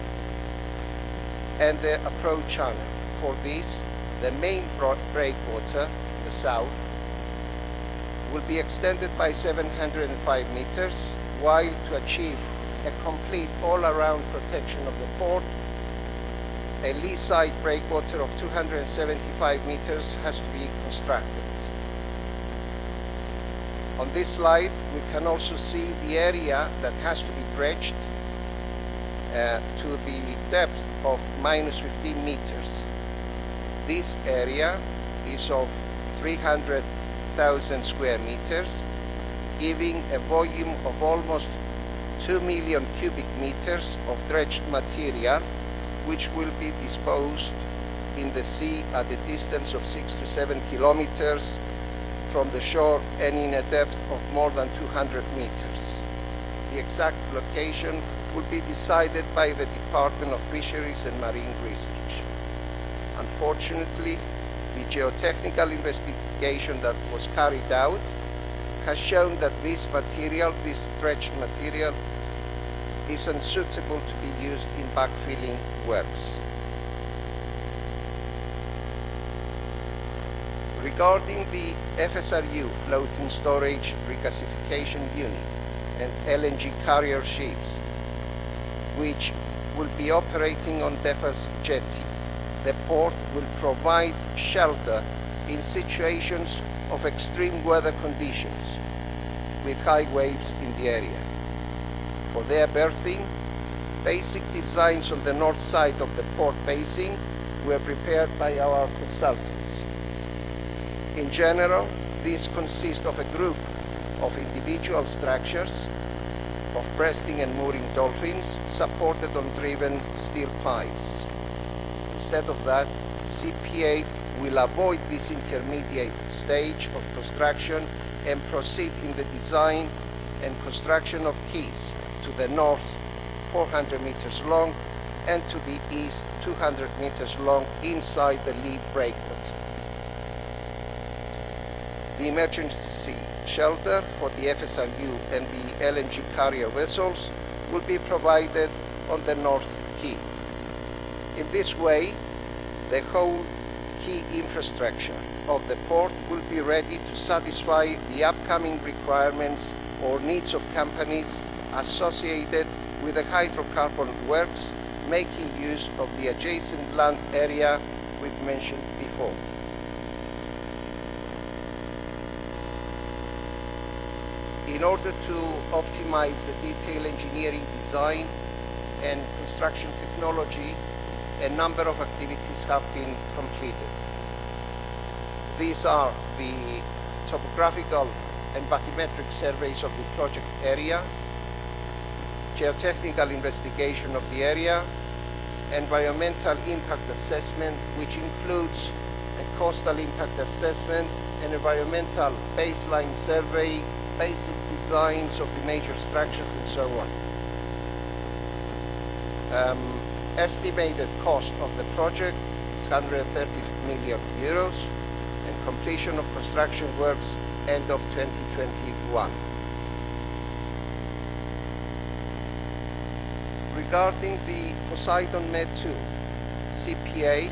and the approach channel. For this, the main breakwater, the south, will be extended by 705 meters, while to achieve a complete all-around protection of the port, a lee side breakwater of 275 meters has to be constructed. On this slide, we can also see the area that has to be dredged to the depth of minus 15 meters. This area is of 300,000 square meters, giving a volume of almost 2 million cubic meters of dredged material, which will be disposed in the sea at a distance of 6 to 7 kilometers from the shore and in a depth of more than 200 meters. The exact location will be decided by the Department of Fisheries and Marine Research. Unfortunately, the geotechnical investigation that was carried out has shown that this material, this dredged material, is unsuitable to be used in backfilling works. Regarding the FSRU floating storage regasification unit and LNG carrier ships, which will be operating on DEFA's jetty, the port will provide shelter in situations of extreme weather conditions with high waves in the area. For their berthing, basic designs on the north side of the port basin were prepared by our consultants. In general, these consist of a group of individual structures of breasting and mooring dolphins supported on driven steel pipes. Instead of that, CPA will avoid this intermediate stage of construction and proceed in the design and construction of quays to the north 400 meters long and to the east 200 meters long inside the lee breakwater. The emergency shelter for the FSRU and the LNG carrier vessels will be provided on the north quay. In this way, the whole key infrastructure of the port will be ready to satisfy the upcoming requirements or needs of companies associated with the hydrocarbon works making use of the adjacent land area we've mentioned before. In order to optimize the detailed engineering design and construction technology, a number of activities have been completed. These are the topographical and bathymetric surveys of the project area, geotechnical investigation of the area, environmental impact assessment, which includes a coastal impact assessment, an environmental baseline survey, basic designs of the major structures, and so on. Estimated cost of the project is 130 million euros and completion of construction works end of 2021. Regarding the Poseidon Med 2, CPA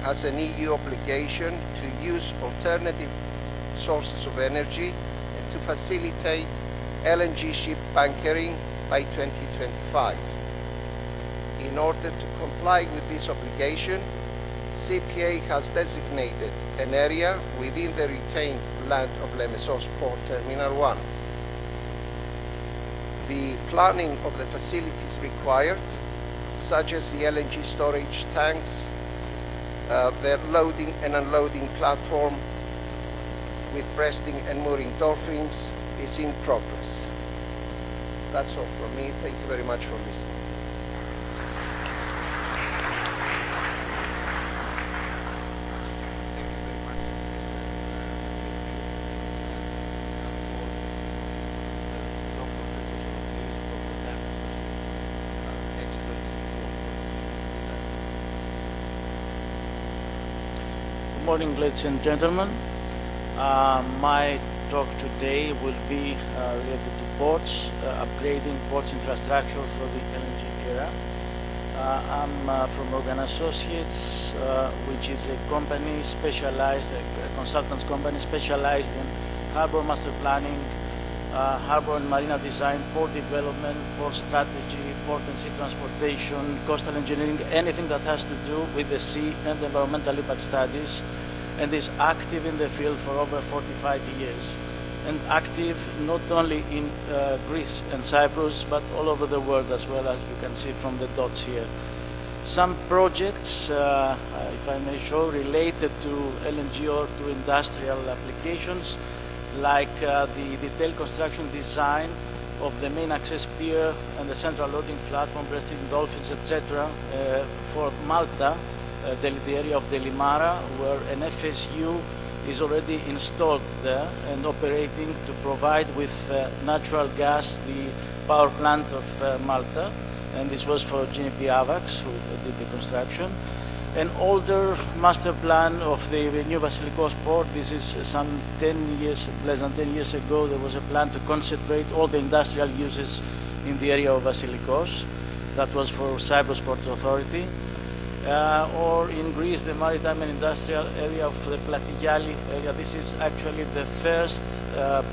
has an EU obligation to use alternative sources of energy and to facilitate LNG ship bunkering by 2025. In order to comply with this obligation, CPA has designated an area within the retained land of Limassol Port Terminal 1. The planning of the facilities required, such as the LNG storage tanks, their loading and unloading platform with breasting and mooring dolphins, is in progress. That's all from me. Thank you very much for listening. Good morning, ladies and gentlemen. My talk today will be related to ports, upgrading ports infrastructure for the LNG era. I'm from Organ Associates, which is a company specialized, a consultants company specialized in harbor master planning, harbor and marina design, port development, port strategy, port and sea transportation, coastal engineering, anything that has to do with the sea and environmental impact studies, and is active in the field for over 45 years. And active not only in Greece and Cyprus, but all over the world as well, as you can see from the dots here. Some projects, if I may show, related to LNG or to industrial applications, like the detailed construction design of the main access pier and the central loading platform, breasting dolphins, etc., for Malta, the area of Delimara, where an FSU is already installed there and operating to provide with natural gas the power plant of Malta. And this was for GNP AVAX, who did the construction. An older master plan of the new Vasilikos port. This is some 10 years, less than 10 years ago, there was a plan to concentrate all the industrial uses in the area of Vasilikos. That was for Cyprus Port Authority. Or in Greece, the maritime and industrial area of the Platigiali area. This is actually the first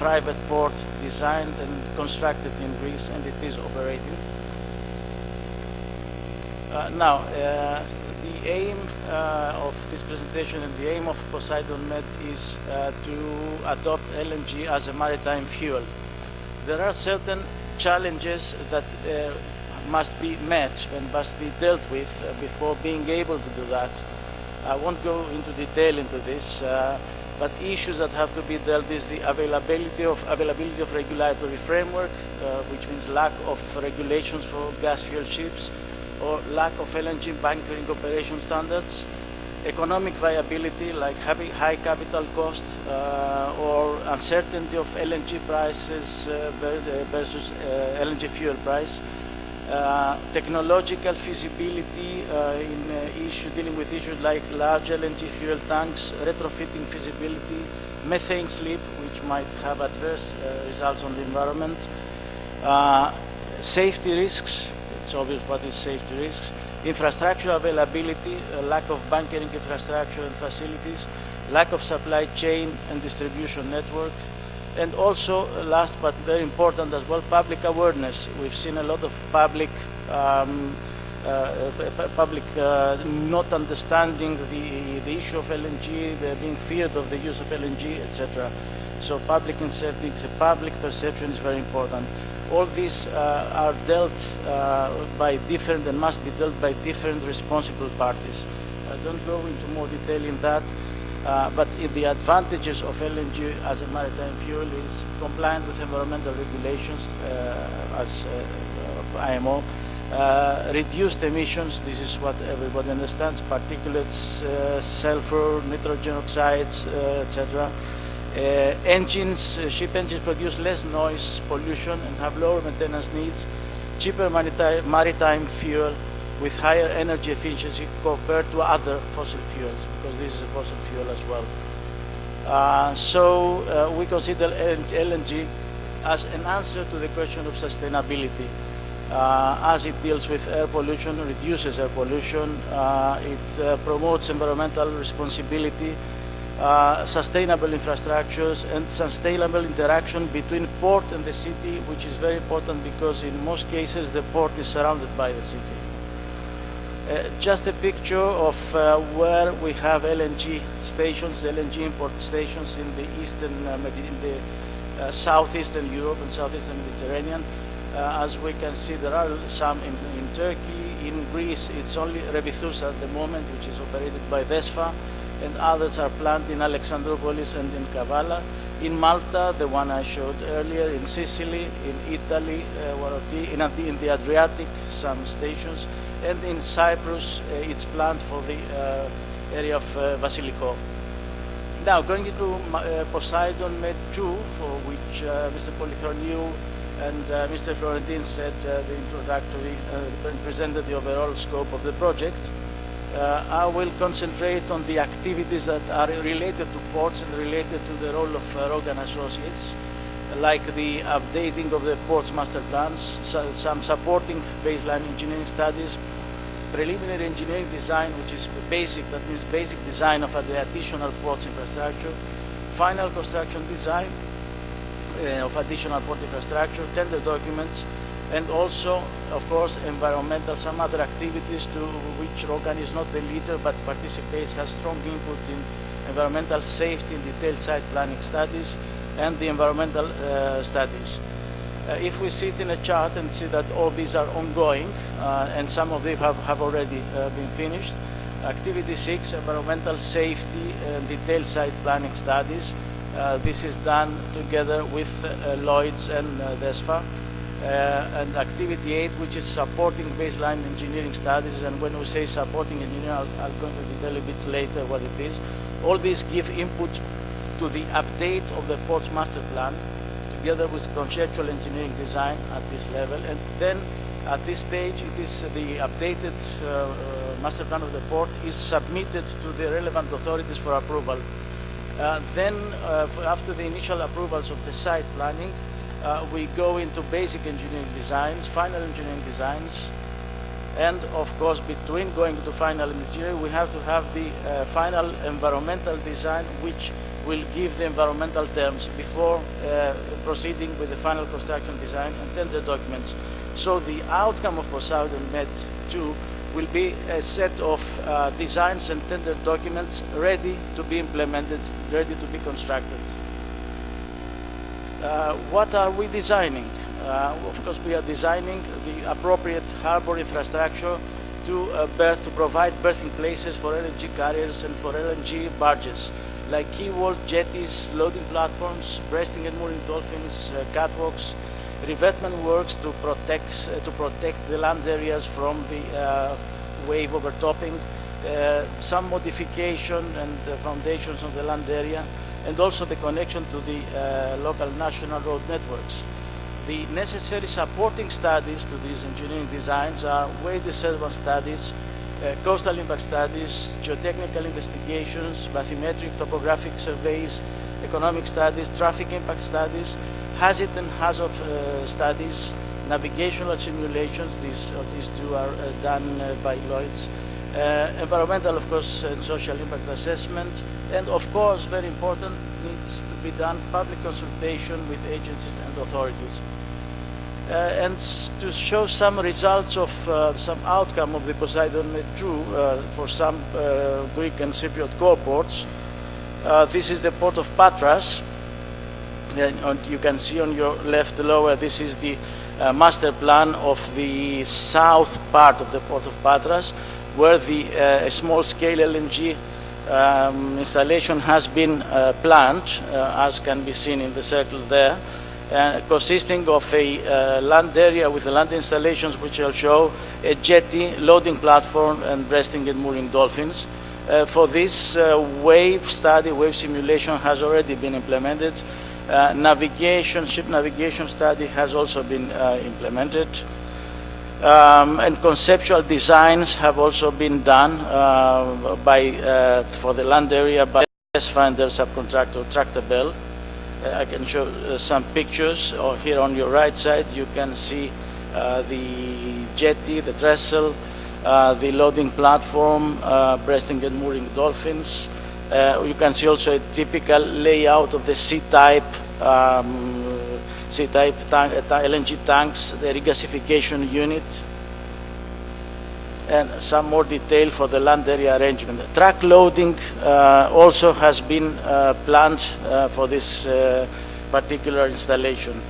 private port designed and constructed in Greece, and it is operating. Now, the aim of this presentation and the aim of Poseidon Med is to adopt LNG as a maritime fuel. There are certain challenges that must be met and must be dealt with before being able to do that. I won't go into detail into this, but issues that have to be dealt is the availability of regulatory framework, which means lack of regulations for gas fuel ships, or lack of LNG bunkering operation standards, economic viability, like high capital cost, or uncertainty of LNG prices versus LNG fuel price, technological feasibility dealing with issues like large LNG fuel tanks, retrofitting feasibility, methane slip, which might have adverse results on the environment, safety risks. It's obvious what is safety risks, infrastructure availability, lack of bunkering infrastructure and facilities, lack of supply chain and distribution network, and also, last but very important as well, public awareness. We've seen a lot of public not understanding the issue of LNG, they're being feared of the use of LNG, etc. So public incentives, public perception is very important. All these are dealt by different and must be dealt by different responsible parties. I don't go into more detail in that, but the advantages of LNG as a maritime fuel is compliant with environmental regulations of IMO, reduced emissions, this is what everybody understands, particulates, sulfur, nitrogen oxides, etc. Ship engines produce less noise pollution and have lower maintenance needs, cheaper maritime fuel with higher energy efficiency compared to other fossil fuels, because this is a fossil fuel as well. So we consider LNG as an answer to the question of sustainability. as it deals with air pollution, reduces air pollution, it promotes environmental responsibility, sustainable infrastructures, and sustainable interaction between port and the city, which is very important because in most cases the port is surrounded by the city. Just a picture of where we have LNG stations, LNG import stations in the eastern, southeastern Europe and southeastern Mediterranean. As we can see, there are some in Turkey. In Greece, it's only Rebithous at the moment, which is operated by DESFA, and others are planned in Alexandroupolis and in Kavala. In Malta, the one I showed earlier, in Sicily, in Italy, in the Adriatic, some stations, and in Cyprus, it's planned for the area of Vasiliko. Now, going into Poseidon Med 2, for which Mr. Polychroniou and Mr. Florentin said the introductory presented the overall scope of the project. I will concentrate on the activities that are related to ports and related to the role of Rogan Associates, like the updating of the ports master plans, some supporting baseline engineering studies, preliminary engineering design, which is basic, that means basic design of the additional ports infrastructure, final construction design of additional port infrastructure, tender documents, and also, of course, environmental, some other activities to which Rogan is not the leader but participates, has strong input in environmental safety and detailed site planning studies and the environmental studies. If we see it in a chart and see that all these are ongoing, and some of them have already been finished, Activity 6, environmental safety and detailed site planning studies. This is done together with Lloyds and DESFA. And Activity 8, which is supporting baseline engineering studies. And when we say supporting engineering, I'm going to detail a bit later what it is. All these give input to the update of the port's master plan, together with conceptual engineering design at this level. And then at this stage, it is the updated master plan of the port is submitted to the relevant authorities for approval. Then, after the initial approvals of the site planning, we go into basic engineering designs, final engineering designs, and of course, between going to final engineering, we have to have the final environmental design, which will give the environmental terms before proceeding with the final construction design and tender documents. So the outcome of Poseidon Med 2 will be a set of designs and tender documents ready to be implemented, ready to be constructed. What are we designing? Of course, we are designing the appropriate harbor infrastructure to provide berthing places for LNG carriers and for LNG barges, like quay wall jetties, loading platforms, breasting and mooring dolphins, catwalks, revetment works to protect the land areas from the wave overtopping, some modification and foundations of the land area, and also the connection to the local national road networks. The necessary supporting studies to these engineering designs are wave disturbance studies, coastal impact studies, geotechnical investigations, bathymetric topographic surveys, economic studies, traffic impact studies, hazard and hazard studies, navigational simulations. These two are done by Lloyds. Environmental, of course, and social impact assessment, and of course, very important, needs to be done public consultation with agencies and authorities. And to show some results of some outcome of the Poseidon Med 2 for some Greek and Cypriot core ports. This is the port of Patras, and you can see on your left lower, this is the master plan of the south part of the port of Patras, where the small-scale LNG installation has been planned, as can be seen in the circle there, consisting of a land area with the land installations, which I'll show, a jetty, loading platform, and breasting and mooring dolphins. For this wave study, wave simulation has already been implemented. Ship navigation study has also been implemented. And conceptual designs have also been done for the land area by DESFA and their subcontractor Tractable. I can show some pictures. Here on your right side, you can see the jetty, the trestle, the loading platform, breasting and mooring dolphins. You can see also a typical layout of the C-type LNG tanks, the regasification unit, and some more detail for the land area arrangement. Truck loading also has been planned for this particular installation,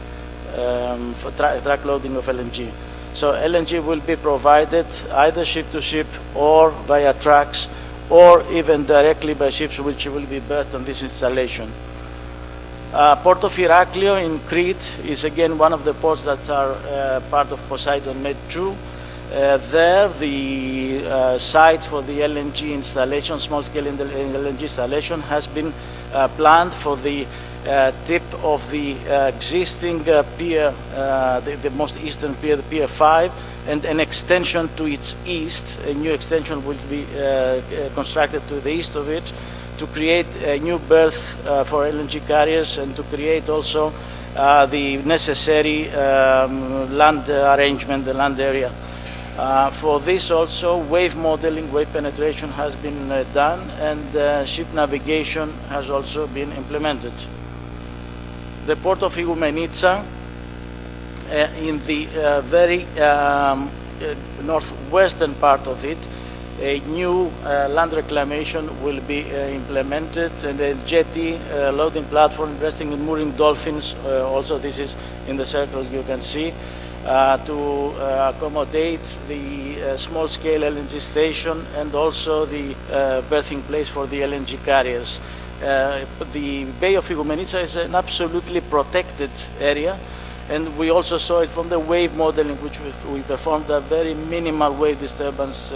for truck loading of LNG. So LNG will be provided either ship to ship or via trucks, or even directly by ships which will be berthed on this installation. Port of Iraklio in Crete is again one of the ports that are part of Poseidon Med 2. There, the site for the LNG installation, small-scale LNG installation, has been planned for the tip of the existing pier, the most eastern pier, the Pier 5, and an extension to its east. A new extension will be constructed to the east of it to create a new berth for LNG carriers and to create also the necessary land arrangement, the land area. For this also, wave modeling, wave penetration has been done, and ship navigation has also been implemented. The port of Igoumenitsa, in the very northwestern part of it, a new land reclamation will be implemented, and a jetty, loading platform, breasting and mooring dolphins, also this is in the circle you can see, to accommodate the small-scale LNG station and also the berthing place for the LNG carriers. The Bay of Igoumenitsa is an absolutely protected area, and we also saw it from the wave modeling, which we performed. A very minimal wave disturbance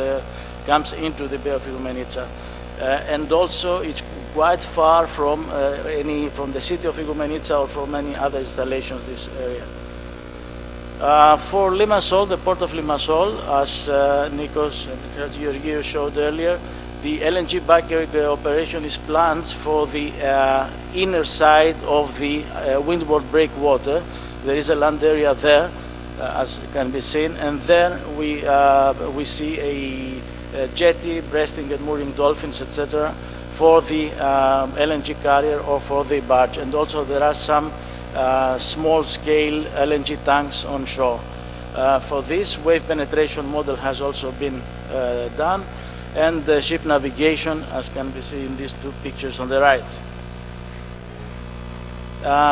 comes into the Bay of Igoumenitsa, and also it's quite far from from the city of Igoumenitsa or from any other installations. This area. For Limassol, the port of Limassol, as Nikos and Mr. Georgiou showed earlier, the LNG bunkering operation is planned for the inner side of the windward breakwater. There is a land area there, as can be seen, and then we see a jetty, breasting and mooring dolphins, etc., for the LNG carrier or for the barge. And also there are some small-scale LNG tanks on shore. For this, wave penetration model has also been done, and ship navigation, as can be seen in these two pictures on the right.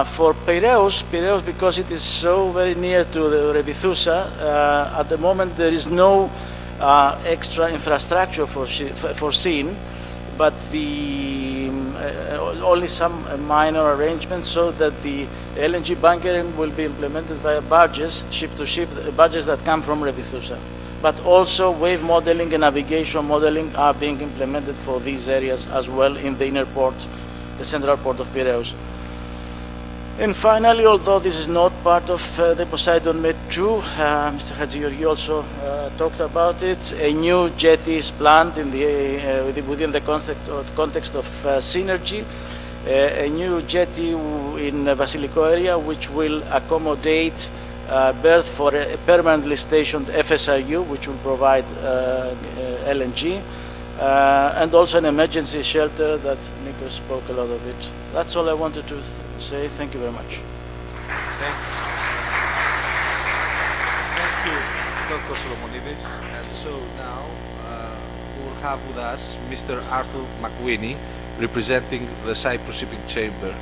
For Piraeus, because it is so very near to the Rebithousa, at the moment there is no extra infrastructure foreseen, but only some minor arrangements so that the LNG bunkering will be implemented via barges, ship-to-ship, barges that come from Rebithousa. But also wave modeling and navigation modeling are being implemented for these areas as well in the inner port, the central port of Piraeus. And finally, although this is not part of the Poseidon Med 2, Mr. Hadjigeorgiou also talked about it, a new jetty is planned in within the context of synergy, a new jetty in Vasiliko area which will accommodate berth for a permanently stationed FSRU which will provide LNG, and also an emergency shelter that Nikos spoke a lot of it. That's all I wanted to say. Thank you very much. Thank you, Dr. Solomonides. And so now we'll have with us Mr. Arthur McWhinney, representing the Cyprus Shipping Chamber.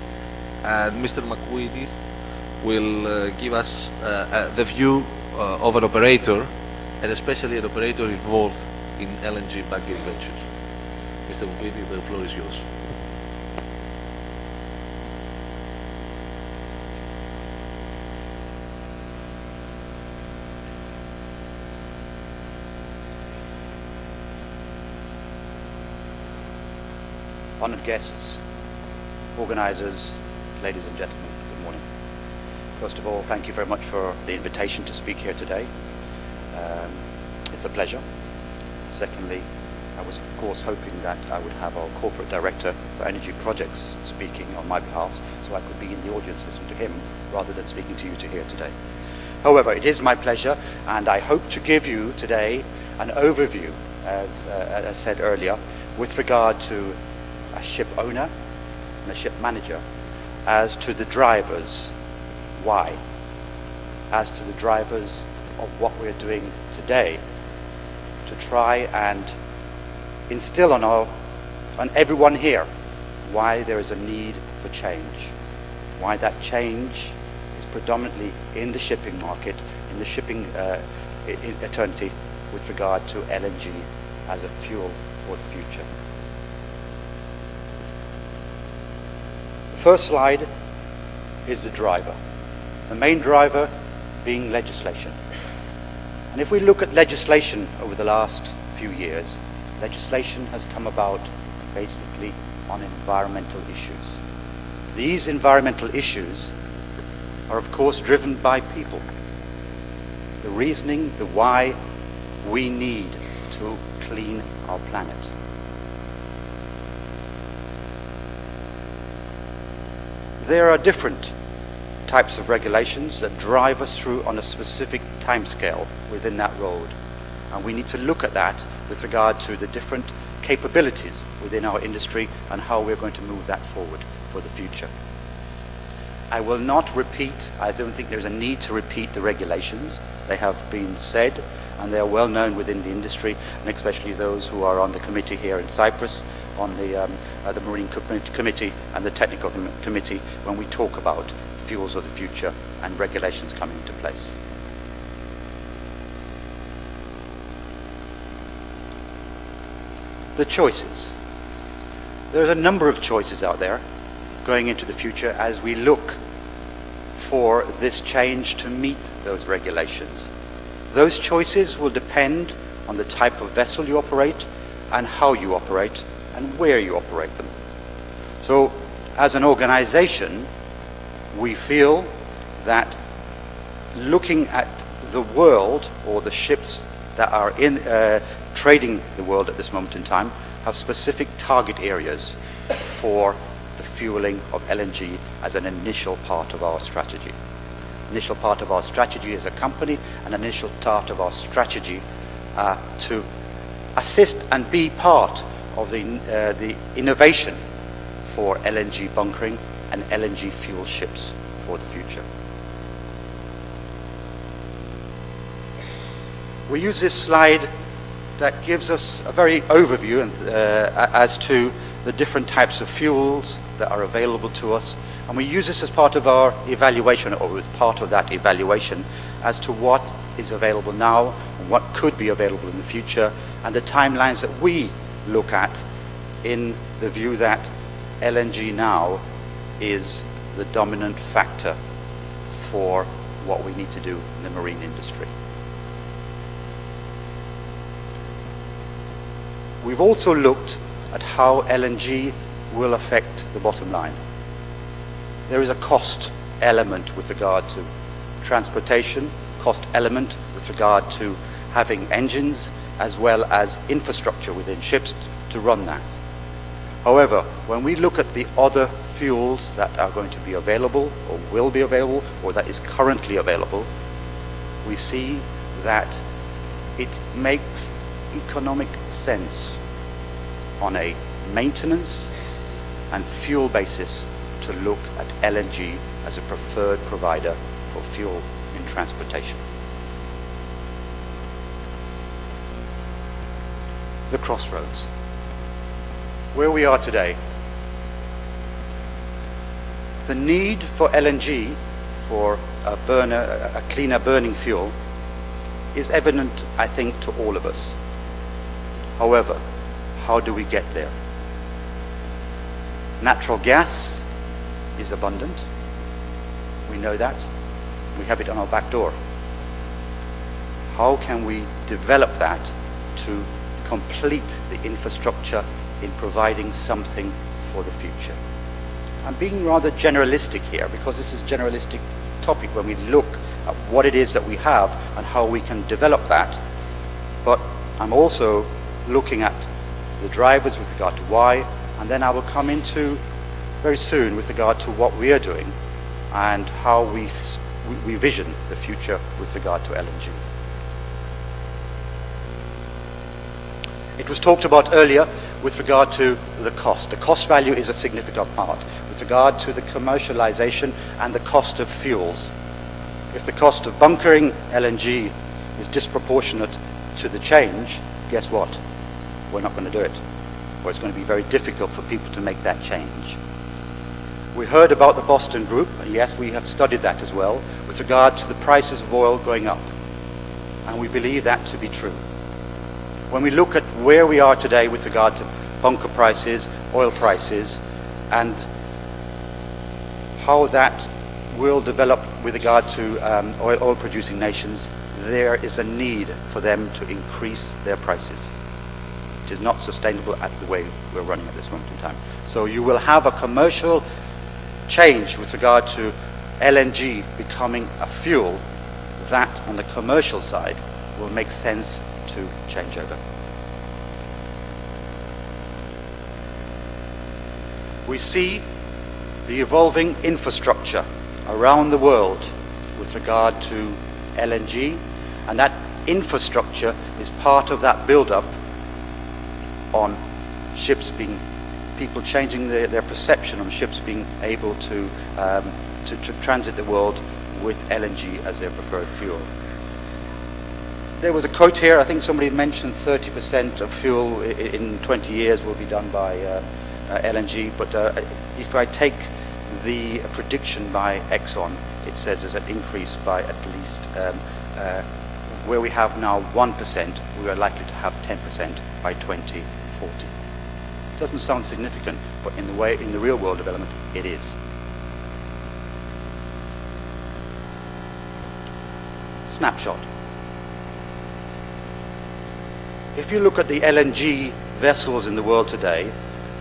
And Mr. McWhinney will give us the view of an operator, and especially an operator involved in LNG bunkering ventures. Mr. McWhinney, the floor is yours. Honored guests, organizers, ladies and gentlemen, good morning. First of all, thank you very much for the invitation to speak here today. It's a pleasure. Secondly, I was of course hoping that I would have our corporate director for energy projects speaking on my behalf, so I could be in the audience listening to him rather than speaking to you here today. However, it is my pleasure, and I hope to give you today an overview, as said earlier, with regard to a ship owner and a ship manager, as to the drivers, why, as to the drivers of what we're doing today to try and instill on everyone here why there is a need for change, why that change is predominantly in the shipping market, in the shipping eternity with regard to LNG as a fuel for the future. The first slide is the driver, the main driver being legislation. And if we look at legislation over the last few years, legislation has come about basically on environmental issues. These environmental issues are of course driven by people. The reasoning, the why we need to clean our planet. There are different types of regulations that drive us through on a specific timescale within that road. And we need to look at that with regard to the different capabilities within our industry and how we're going to move that forward for the future. I will not repeat, I don't think there's a need to repeat the regulations. They have been said and they are well known within the industry, and especially those who are on the committee here in Cyprus, on the Marine Committee and the Technical Committee, when we talk about fuels of the future and regulations coming into place. The choices. There's a number of choices out there going into the future as we look for this change to meet those regulations. Those choices will depend on the type of vessel you operate and how you operate and where you operate them. So as an organization, we feel that looking at the world, or the ships that are in trading the world at this moment in time, have specific target areas for the fueling of LNG as an initial part of our strategy. Initial part of our strategy as a company, an initial part of our strategy to assist and be part of the innovation for LNG bunkering and LNG fuel ships for the future. We use this slide that gives us a very overview as to the different types of fuels that are available to us, and we use this as part of our evaluation, or as part of that evaluation, as to what is available now and what could be available in the future, and the timelines that we look at in the view that LNG now is the dominant factor for what we need to do in the marine industry. We've also looked at how LNG will affect the bottom line. There is a cost element with regard to transportation, cost element with regard to having engines, as well as infrastructure within ships to run that. However, when we look at the other fuels that are going to be available, or will be available, or that is currently available, we see that it makes economic sense on a maintenance and fuel basis to look at LNG as a preferred provider for fuel in transportation. The crossroads. Where we are today, the need for LNG, for a cleaner burning fuel, is evident, I think, to all of us. However, how do we get there? Natural gas is abundant. We know that. We have it on our back door. How can we develop that to complete the infrastructure in providing something for the future? I'm being rather generalistic here, because this is a generalistic topic when we look at what it is that we have and how we can develop that. But I'm also looking at the drivers with regard to why, and then I will come into very soon with regard to what we are doing and how we we vision the future with regard to LNG. It was talked about earlier with regard to the cost. The cost value is a significant part with regard to the commercialization and the cost of fuels. If the cost of bunkering LNG is disproportionate to the change, guess what? We're not going to do it. Or it's going to be very difficult for people to make that change. We heard about the Boston Group, and yes, we have studied that as well, with regard to the prices of oil going up. And we believe that to be true. When we look at where we are today with regard to bunker prices, oil prices, and how that will develop with regard to oil-producing nations, there is a need for them to increase their prices. It is not sustainable at the way we're running at this moment in time. So you will have a commercial change with regard to LNG becoming a fuel that, on the commercial side, will make sense to change over. We see the evolving infrastructure around the world with regard to LNG, and that infrastructure is part of that build-up on ships being, people changing their perception on ships being able to transit the world with LNG as their preferred fuel. There was a quote here, I think somebody mentioned 30% of fuel in 20 years will be done by LNG, but if I take the prediction by Exxon, it says there's an increase by at least, where we have now 1%, we are likely to have 10% by 2040. It doesn't sound significant, but in the real world development, it is. Snapshot. If you look at the LNG vessels in the world today,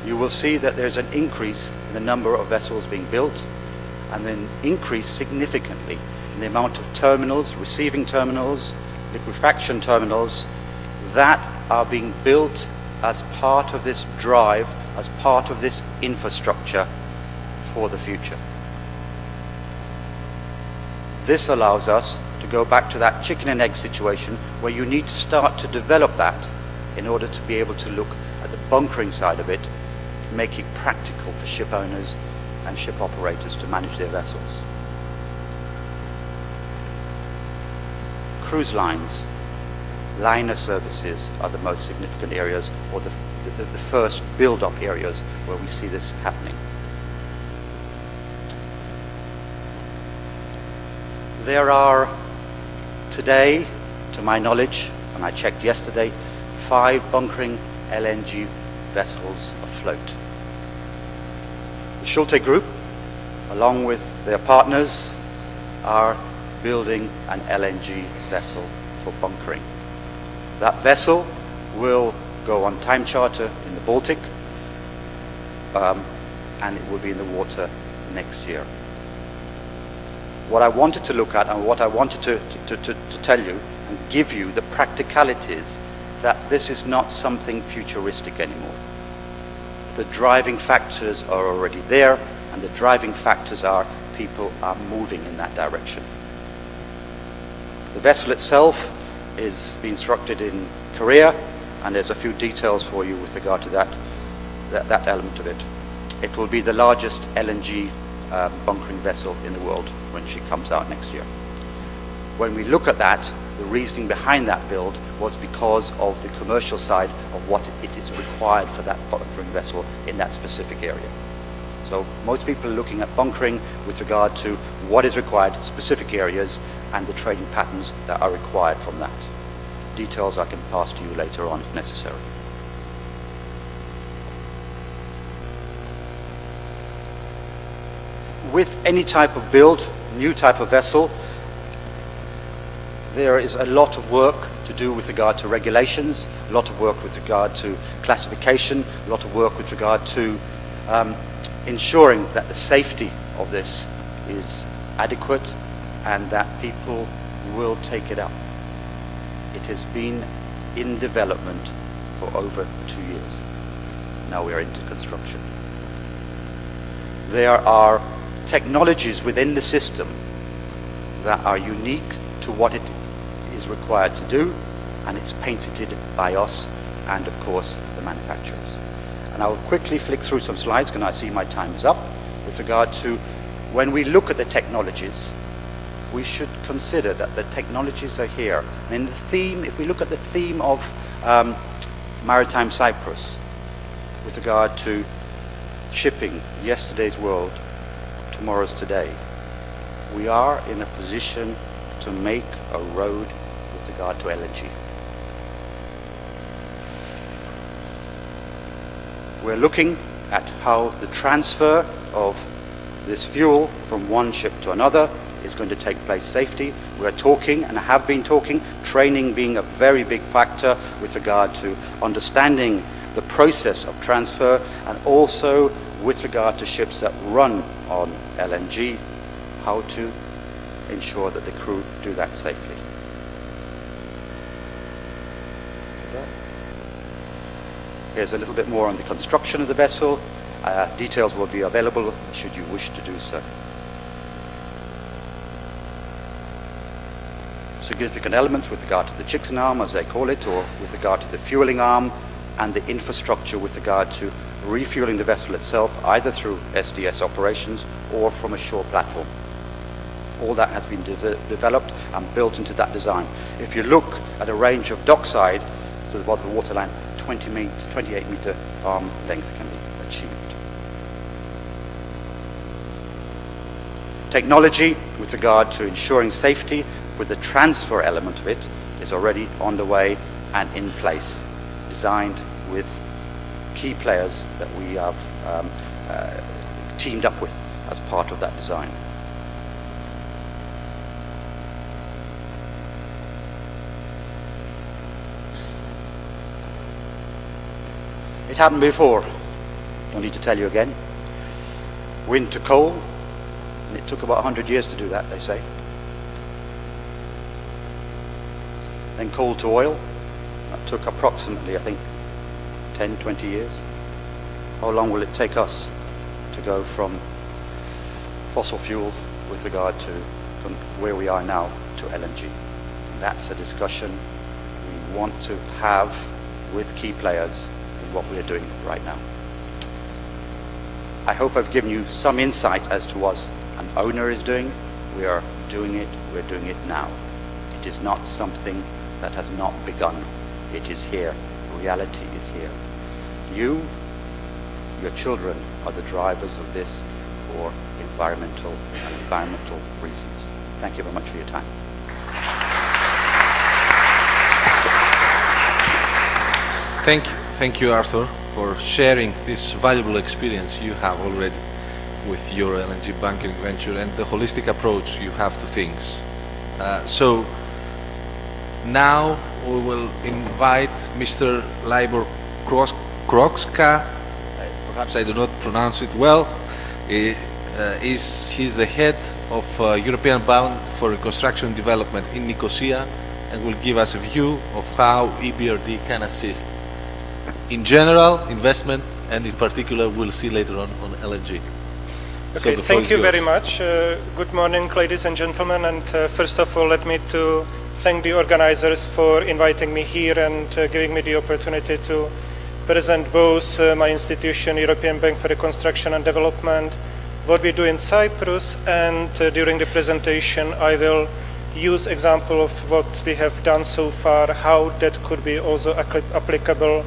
you will see that there's an increase in the number of vessels being built, and then increase significantly in the amount of terminals, receiving terminals, liquefaction terminals that are being built as part of this drive, as part of this infrastructure for the future. This allows us to go back to that chicken and egg situation where you need to start to develop that in order to be able to look at the bunkering side of it, to make it practical for ship owners and ship operators to manage their vessels. Cruise lines, liner services are the most significant areas, or the first build-up areas where we see this happening. There are today, to my knowledge, and I checked yesterday, 5 bunkering LNG vessels afloat. The Schulte Group, along with their partners, are building an LNG vessel for bunkering. That vessel will go on time charter in the Baltic, and it will be in the water next year. What I wanted to look at, and what I wanted to tell you and give you the practicalities, that this is not something futuristic anymore. The driving factors are already there, and the driving factors are people are moving in that direction. The vessel itself is being constructed in Korea, and there's a few details for you with regard to that element of it. It will be the largest LNG bunkering vessel in the world when she comes out next year. When we look at that, the reasoning behind that build was because of the commercial side of what it is required for that bunkering vessel in that specific area. So most people are looking at bunkering with regard to what is required, specific areas, and the trading patterns that are required from that. Details I can pass to you later on if necessary. With any type of build, new type of vessel, there is a lot of work to do with regard to regulations, a lot of work with regard to classification, a lot of work with regard to ensuring that the safety of this is adequate and that people will take it up. It has been in development for over 2 years. Now we are into construction. There are technologies within the system that are unique to what it is required to do, and it's patented by us and, of course, the manufacturers. And I'll quickly flick through some slides, because I see my time is up, with regard to when we look at the technologies, we should consider that the technologies are here. And in the theme, if we look at the theme of Maritime Cyprus, with regard to shipping, yesterday's world, tomorrow's today, we are in a position to make a road with regard to LNG. We're looking at how the transfer of this fuel from one ship to another is going to take place safely. We're talking and have been talking, training being a very big factor with regard to understanding the process of transfer, and also with regard to ships that run on LNG, how to ensure that the crew do that safely. Here's a little bit more on the construction of the vessel. Details will be available should you wish to do so. Significant elements with regard to the Chickson arm, as they call it, or with regard to the fueling arm, and the infrastructure with regard to refueling the vessel itself, either through SDS operations or from a shore platform. All that has been developed and built into that design. If you look at a range of dockside to the bottom of the waterline, 28 meter arm length can be achieved. Technology with regard to ensuring safety with the transfer element of it is already on the way and in place, designed with key players that we have teamed up with as part of that design. It happened before, don't need to tell you again. Wind to coal, and it took about 100 years to do that, they say. Then coal to oil, that took approximately, I think, 10, 20 years. How long will it take us to go from fossil fuel with regard to where we are now to LNG? And that's a discussion we want to have with key players in what we are doing right now. I hope I've given you some insight as to what an owner is doing. We are doing it, we're doing it now. It is not something that has not begun. It is here. Reality is here. You, your children, are the drivers of this for environmental reasons. Thank you very much for your time. Thank you, Arthur, for sharing this valuable experience you have already with your LNG bunkering venture and the holistic approach you have to things. So now we will invite Mr. Libor Krokska, perhaps I do not pronounce it well. He's the head of European Bank for Reconstruction and Development in Nicosia, and will give us a view of how EBRD can assist in general investment, and in particular we'll see later on LNG. Okay, So thank you very much. Good morning, ladies and gentlemen, and first of all let me to thank the organizers for inviting me here and giving me the opportunity to present both my institution, European Bank for Reconstruction and Development, what we do in Cyprus, and during the presentation I will use example of what we have done so far, how that could be also applicable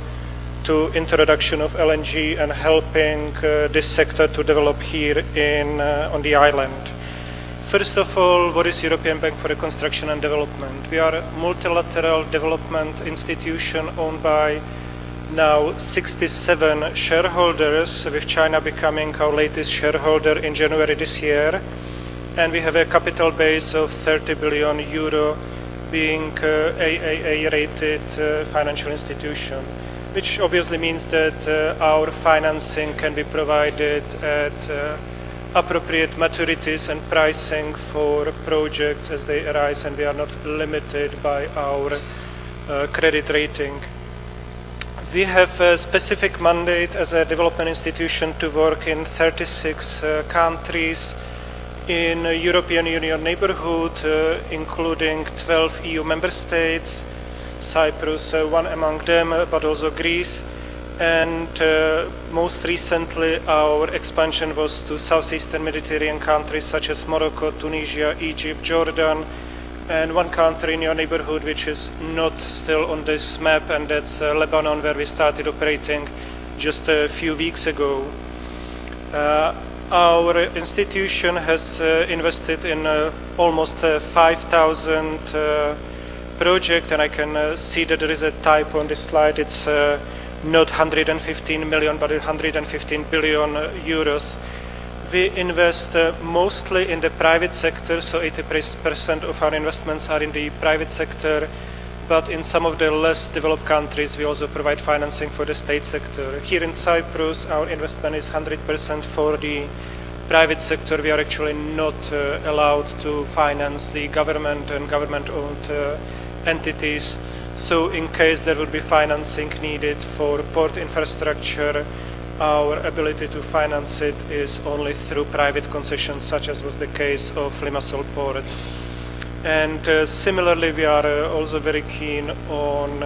to introduction of LNG and helping this sector to develop here on the island. First of all, what is European Bank for Reconstruction and Development? We are a multilateral development institution owned by now 67 shareholders, with China becoming our latest shareholder in January this year. And we have a capital base of 30 billion euro, being AAA-rated financial institution, which obviously means that our financing can be provided at appropriate maturities and pricing for projects as they arise, and we are not limited by our credit rating. We have a specific mandate as a development institution to work in 36 countries in European Union neighborhood, including 12 EU member states, Cyprus one among them, but also Greece. And most recently, our expansion was to southeastern Mediterranean countries such as Morocco, Tunisia, Egypt, Jordan, and one country in your neighborhood which is not still on this map, and that's Lebanon, where we started operating just a few weeks ago. Our institution has invested in almost 5,000 projects, and I can see that there is a typo on this slide. It's not 115 million, but 115 billion euros. We invest mostly in the private sector, so 80% of our investments are in the private sector, but in some of the less developed countries, we also provide financing for the state sector. Here in Cyprus, our investment is 100% for the private sector. We are actually not allowed to finance the government and government-owned entities. So in case there will be financing needed for port infrastructure, our ability to finance it is only through private concessions, such as was the case of Limassol port. And similarly, we are also very keen on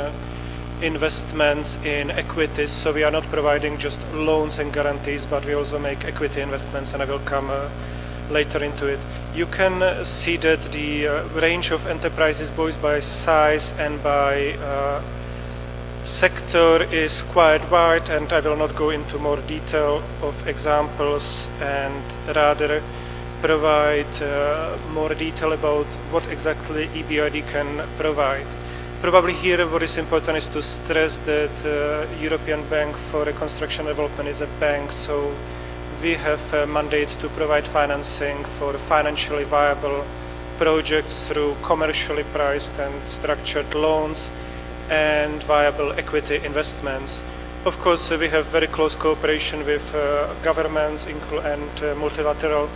investments in equities. So we are not providing just loans and guarantees, but we also make equity investments, and I will come later into it. You can see that the range of enterprises, both by size and by sector, is quite wide, and I will not go into more detail of examples, and rather provide more detail about what exactly EBRD can provide. Probably here what is important is to stress that European Bank for Reconstruction and Development is a bank, so we have a mandate to provide financing for financially viable projects through commercially priced and structured loans and viable equity investments. Of course, we have very close cooperation with governments and multilateral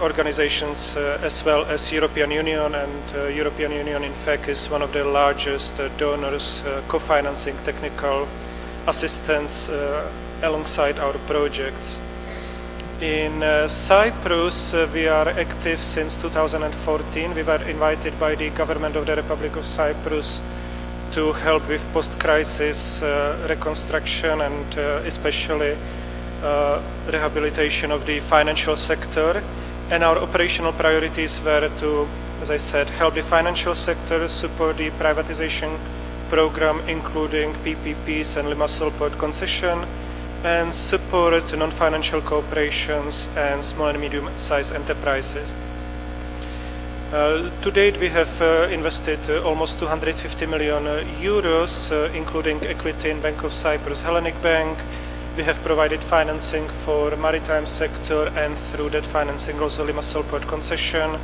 organizations as well as European Union, and European Union in fact is one of the largest donors co-financing technical assistance alongside our projects. In Cyprus, we are active since 2014. We were invited by the government of the Republic of Cyprus to help with post-crisis reconstruction and especially rehabilitation of the financial sector. And our operational priorities were to, as I said, help the financial sector, support the privatization program, including PPPs and Limassol port concession, and support non-financial corporations and small and medium-sized enterprises. To date, we have invested almost 250 million euros, including equity in Bank of Cyprus, Hellenic Bank. We have provided financing for maritime sector, and through that financing also Limassol port concession.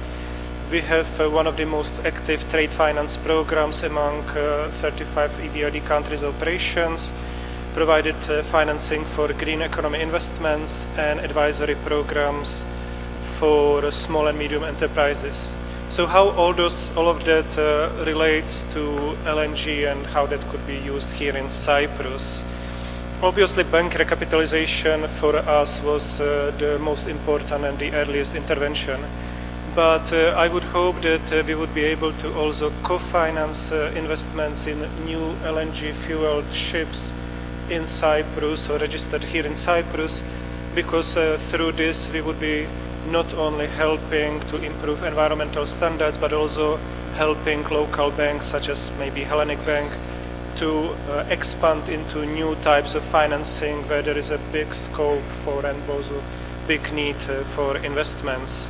We have one of the most active trade finance programs among 35 EBRD countries' operations, provided financing for green economy investments and advisory programs for small and medium enterprises. So how all of that relates to LNG and how that could be used here in Cyprus? Obviously, bank recapitalization for us was the most important and the earliest intervention. But I would hope that we would be able to also co-finance investments in new LNG-fueled ships in Cyprus or registered here in Cyprus, because through this we would be not only helping to improve environmental standards, but also helping local banks such as maybe Hellenic Bank to expand into new types of financing where there is a big scope for and also big need for investments.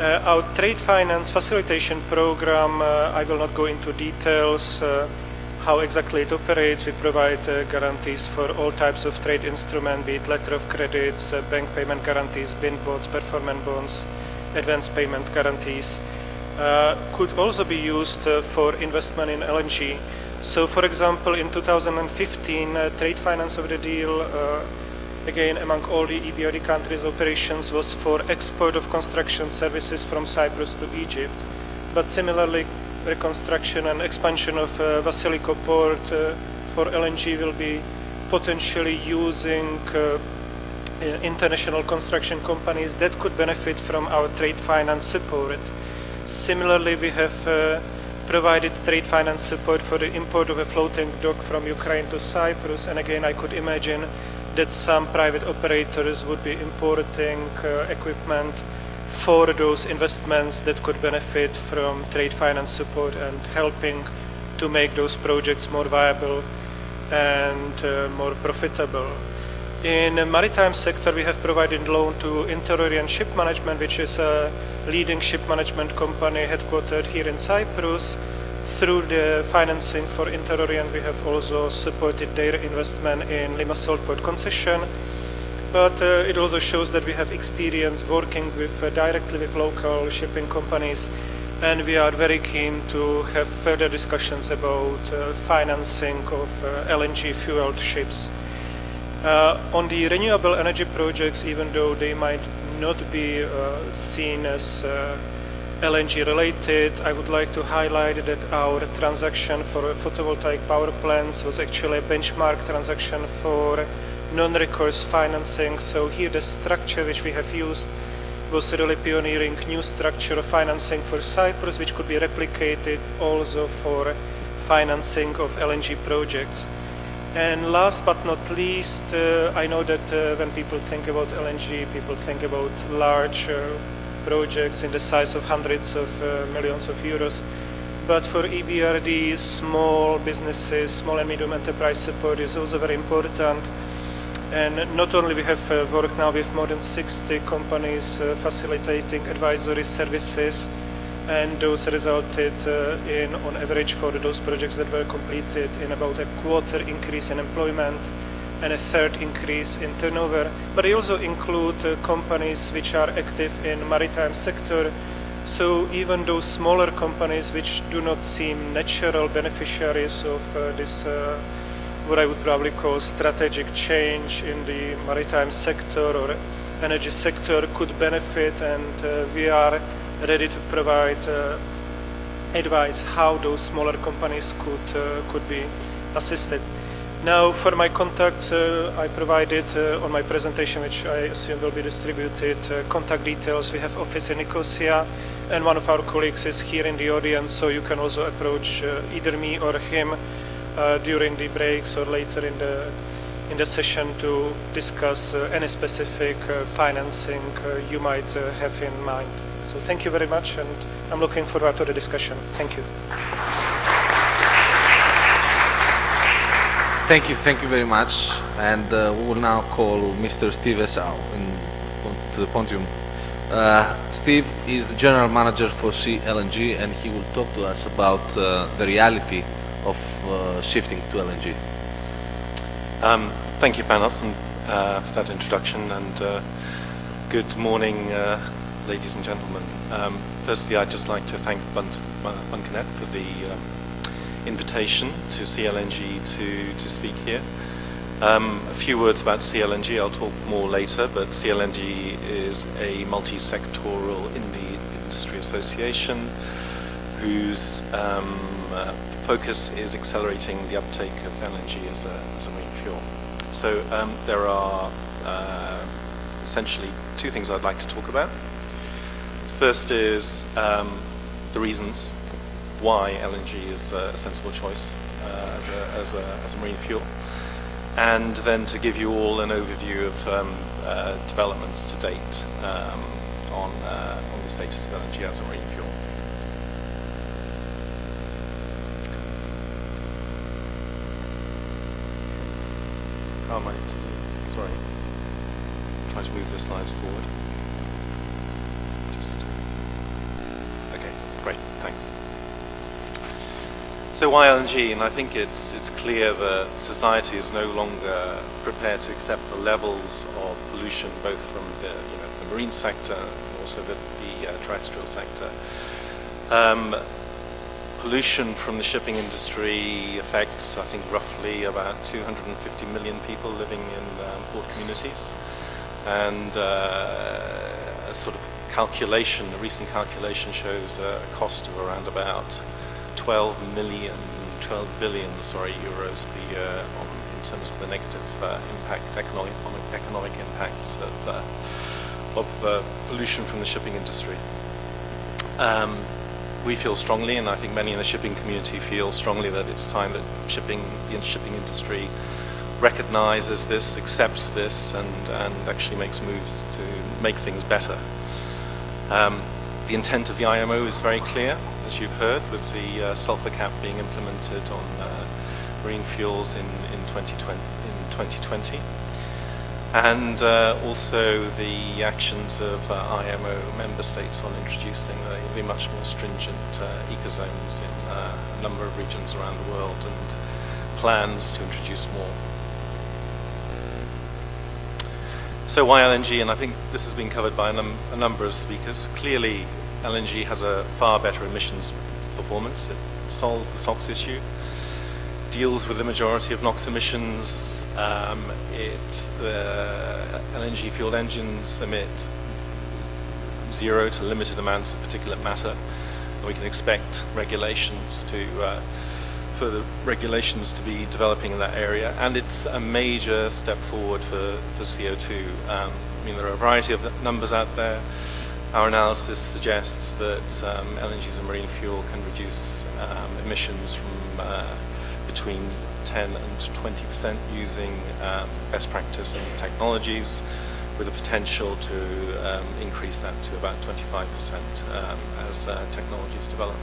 Our trade finance facilitation program, I will not go into details how exactly it operates. We provide guarantees for all types of trade instruments, be it letter of credits, bank payment guarantees, bin bonds, performance bonds, advance payment guarantees. Could also be used for investment in LNG. So, for example, in 2015, trade finance of the deal, again, among all the EBRD countries' operations, was for export of construction services from Cyprus to Egypt. But similarly, reconstruction and expansion of Vasiliki port for LNG will be potentially using international construction companies that could benefit from our trade finance support. Similarly, we have provided trade finance support for the import of a floating dock from Ukraine to Cyprus, and again I could imagine that some private operators would be importing equipment for those investments that could benefit from trade finance support and helping to make those projects more viable and more profitable. In the maritime sector, we have provided loan to Interorion Ship Management, which is a leading ship management company headquartered here in Cyprus. Through the financing for Interorion, we have also supported their investment in Limassol port concession. But it also shows that we have experience working with directly with local shipping companies, and we are very keen to have further discussions about financing of LNG fueled ships. On the renewable energy projects, even though they might not be seen as LNG related, I would like to highlight that our transaction for photovoltaic power plants was actually a benchmark transaction for non-recourse financing. So here the structure which we have used was really pioneering new structure of financing for Cyprus, which could be replicated also for financing of LNG projects. And last but not least, I know that when people think about LNG, people think about large projects in the size of hundreds of millions of euros. But for EBRD, small businesses, small and medium enterprise support is also very important. And not only we have worked now with more than 60 companies facilitating advisory services, and those resulted in, on average for those projects that were completed, in about a quarter increase in employment and a third increase in turnover. But they also include companies which are active in maritime sector. So even those smaller companies which do not seem natural beneficiaries of this what I would probably call strategic change in the maritime sector or energy sector could benefit, and we are ready to provide advice how those smaller companies could be assisted. Now, for my contacts, I provided on my presentation, which I assume will be distributed, contact details. We have office in Nicosia, and one of our colleagues is here in the audience, so you can also approach either me or him during the breaks or later in the session to discuss any specific financing you might have in mind. So thank you very much, and I'm looking forward to the discussion. Thank you. Thank you very much. And we will now call Mr. Steve Esau to the podium. Steve is the General Manager for Sea LNG, and he will talk to us about the reality of shifting to LNG. Thank you, Panos, for that introduction, and good morning, ladies and gentlemen. Firstly, I'd just like to thank Bunkinet for the invitation to CLNG to speak here. A few words about CLNG, I'll talk more later, but CLNG is a multi-sectoral industry association whose focus is accelerating the uptake of LNG as a marine fuel. So there are essentially two things I'd like to talk about. First is the reasons why LNG is a sensible choice as a marine fuel, and then to give you all an overview of developments to date on the status of LNG as a marine fuel. How am I? Sorry, try to move the slides forward. Okay, great, thanks. So why LNG? And I think it's clear that society is no longer prepared to accept the levels of pollution, both from the marine sector and also the terrestrial sector. Pollution from the shipping industry affects, I think, roughly about 250 million people living in port communities, and a sort of calculation, a recent calculation shows a cost of around about 12 billion euros per year in terms of the negative economic impacts of pollution from the shipping industry. We feel strongly, and I think many in the shipping community feel strongly, that it's time that the shipping industry recognizes this, accepts this, and actually makes moves to make things better. The intent of the IMO is very clear, as you've heard, with the sulfur cap being implemented on marine fuels in 2020. And also the actions of IMO member states on introducing a much more stringent ecozones in a number of regions around the world, and plans to introduce more. So why LNG? And I think this has been covered by a number of speakers. Clearly, LNG has a far better emissions performance. It solves the SOx issue, deals with the majority of NOx emissions. LNG fueled engines emit zero to limited amounts of particulate matter, and we can expect further regulations to be developing in that area. And it's a major step forward for CO2. I mean, there are a variety of numbers out there. Our analysis suggests that LNG as a marine fuel can reduce emissions from between 10 and 20% using best practice and technologies, with the potential to increase that to about 25% as technologies develop.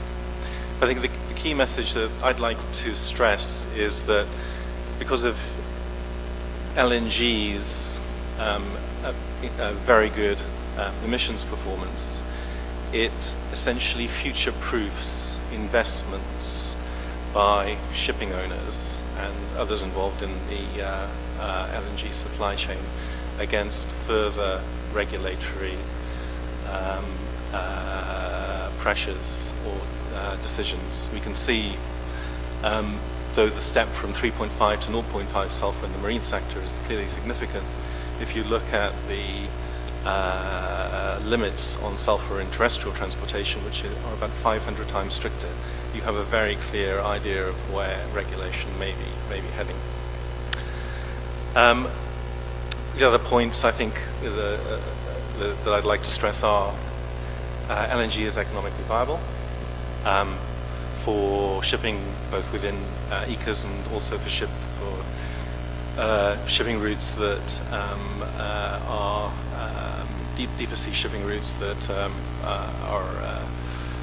I think the key message that I'd like to stress is that because of LNG's very good emissions performance, it essentially future-proofs investments by shipping owners and others involved in the LNG supply chain against further regulatory pressures or decisions. We can see, though the step from 3.5 to 0.5 sulfur in the marine sector is clearly significant, if you look at the limits on sulfur in terrestrial transportation, which are about 500 times stricter, you have a very clear idea of where regulation may be heading. The other points I think that I'd like to stress are LNG is economically viable for shipping, both within ECAs and also for shipping routes that are deeper sea shipping routes that are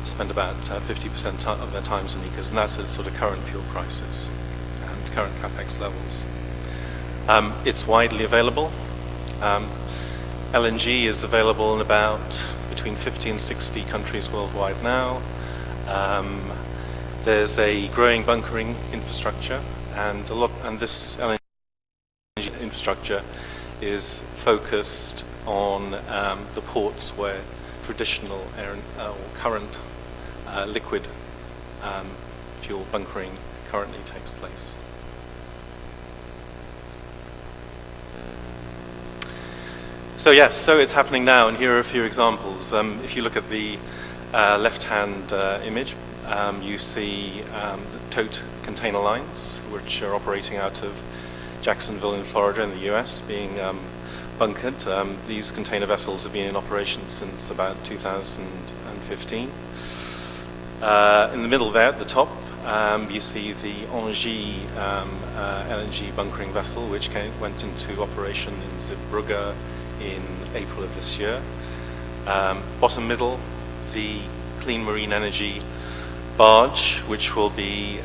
spend about 50% of their times in ECAs, and that's at sort of current fuel prices and current capex levels. It's widely available. LNG is available in about between 50 and 60 countries worldwide now. There's a growing bunkering infrastructure, and this LNG infrastructure is focused on the ports where traditional air or current liquid fuel bunkering currently takes place. So yes, so it's happening now, and here are a few examples. If you look at the left-hand image, you see the tote container lines, which are operating out of Jacksonville in Florida in the US, being bunkered. These container vessels have been in operation since about 2015. In the middle there, at the top, you see the Engie LNG bunkering vessel, which went into operation in Zeebrugge in April of this year. Bottom middle, the Clean Marine Energy barge, which will be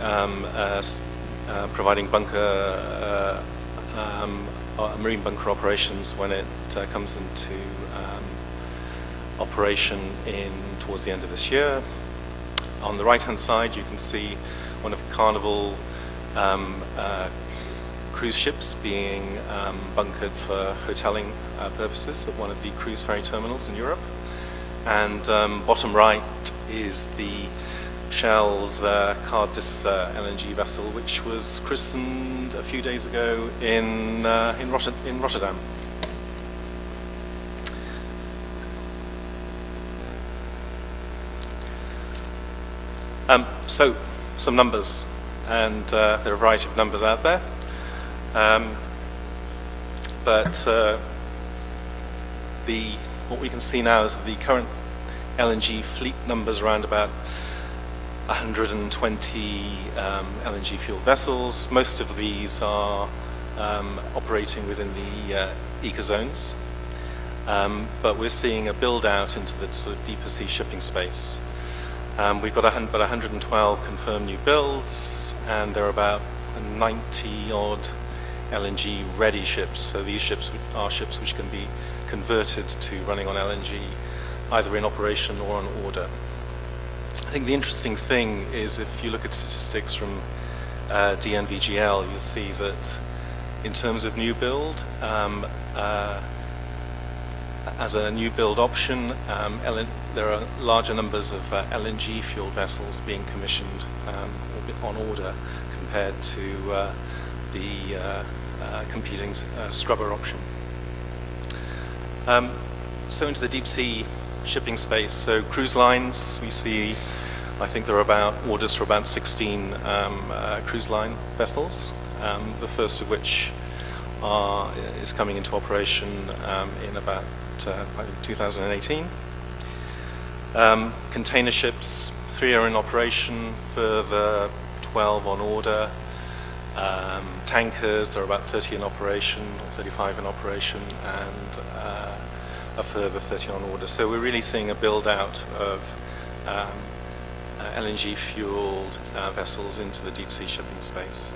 providing marine bunker operations when it comes into operation towards the end of this year. On the right-hand side, you can see one of Carnival cruise ships being bunkered for hoteling purposes at one of the cruise ferry terminals in Europe. And bottom right is the Shell's Cardis LNG vessel, which was christened a few days ago in Rotterdam. So, some numbers, and there are a variety of numbers out there. What we can see now is that the current LNG fleet numbers around about 120 LNG fuel vessels. Most of these are operating within the ecozones, but we're seeing a build out into the sort of deeper sea shipping space. We've got about 112 confirmed new builds, and there are about 90 odd LNG ready ships. So these ships are ships which can be converted to running on LNG, either in operation or on order. I think the interesting thing is if you look at statistics from DNVGL, you'll see that in terms of new build, as a new build option, there are larger numbers of LNG fuel vessels being commissioned on order compared to the competing scrubber option. So into the deep sea shipping space. So cruise lines, we see, I think there are about orders for about 16 cruise line vessels, the first of which is coming into operation in about 2018. Container ships, 3 are in operation, further 12 on order. Tankers, there are about 30 in operation, or 35 in operation, and a further 30 on order. So we're really seeing a build out of LNG fueled vessels into the deep sea shipping space.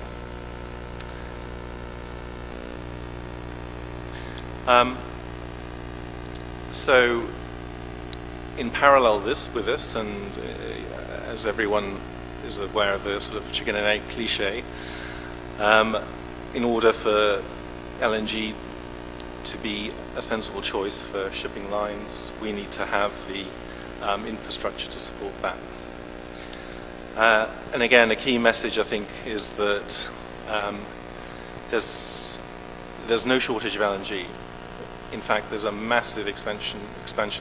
So in parallel with this, and as everyone is aware of the sort of chicken and egg cliche, in order for LNG to be a sensible choice for shipping lines, we need to have the infrastructure to support that. And again, a key message I think is that there's no shortage of LNG. In fact, there's a massive expansion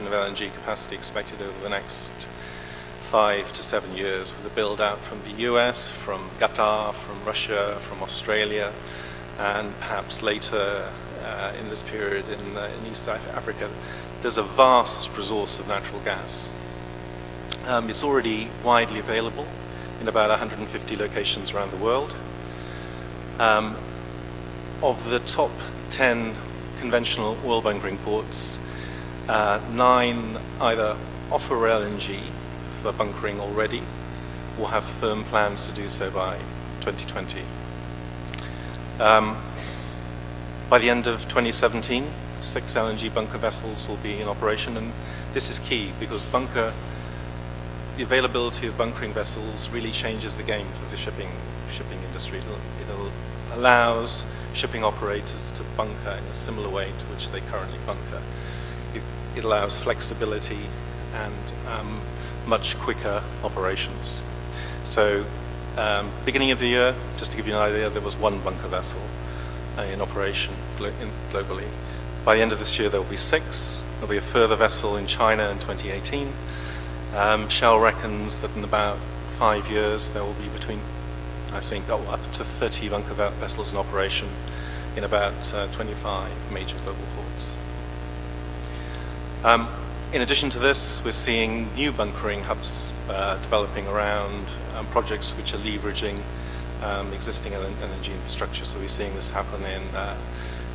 of LNG capacity expected over the next 5 to 7 years, with a build out from the US, from Qatar, from Russia, from Australia, and perhaps later in this period in East Africa. There's a vast resource of natural gas. It's already widely available in about 150 locations around the world. Of the top 10 conventional oil bunkering ports, 9 either offer LNG for bunkering already or have firm plans to do so by 2020. By the end of 2017, 6 LNG bunker vessels will be in operation, and this is key because the availability of bunkering vessels really changes the game for the shipping industry. It allows shipping operators to bunker in a similar way to which they currently bunker. It allows flexibility and much quicker operations. So, beginning of the year, just to give you an idea, there was 1 bunker vessel in operation globally. By the end of this year, there will be 6. There'll be a further vessel in China in 2018. Shell reckons that in about 5 years, there will be between, I think, up to 30 bunker vessels in operation in about 25 major global ports. In addition to this, we're seeing new bunkering hubs developing around projects which are leveraging existing energy infrastructure. So we're seeing this happen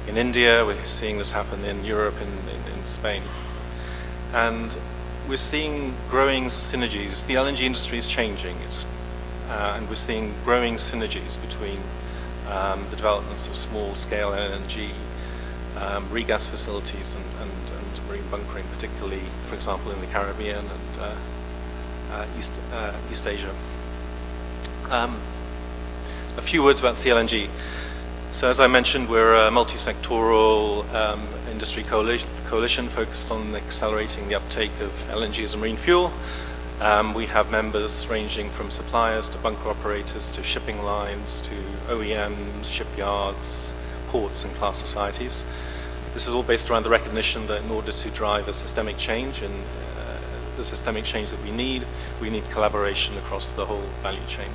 in India, we're seeing this happen in Europe, in Spain. And we're seeing growing synergies. The LNG industry is changing, and we're seeing growing synergies between the developments of small-scale LNG, regas facilities, and marine bunkering, particularly, for example, in the Caribbean and East Asia. A few words about CLNG. So as I mentioned, we're a multi-sectoral industry coalition focused on accelerating the uptake of LNG as a marine fuel. We have members ranging from suppliers to bunker operators to shipping lines to OEMs, shipyards, ports and class societies. This is all based around the recognition that in order to drive a systemic change, and the systemic change that we need collaboration across the whole value chain.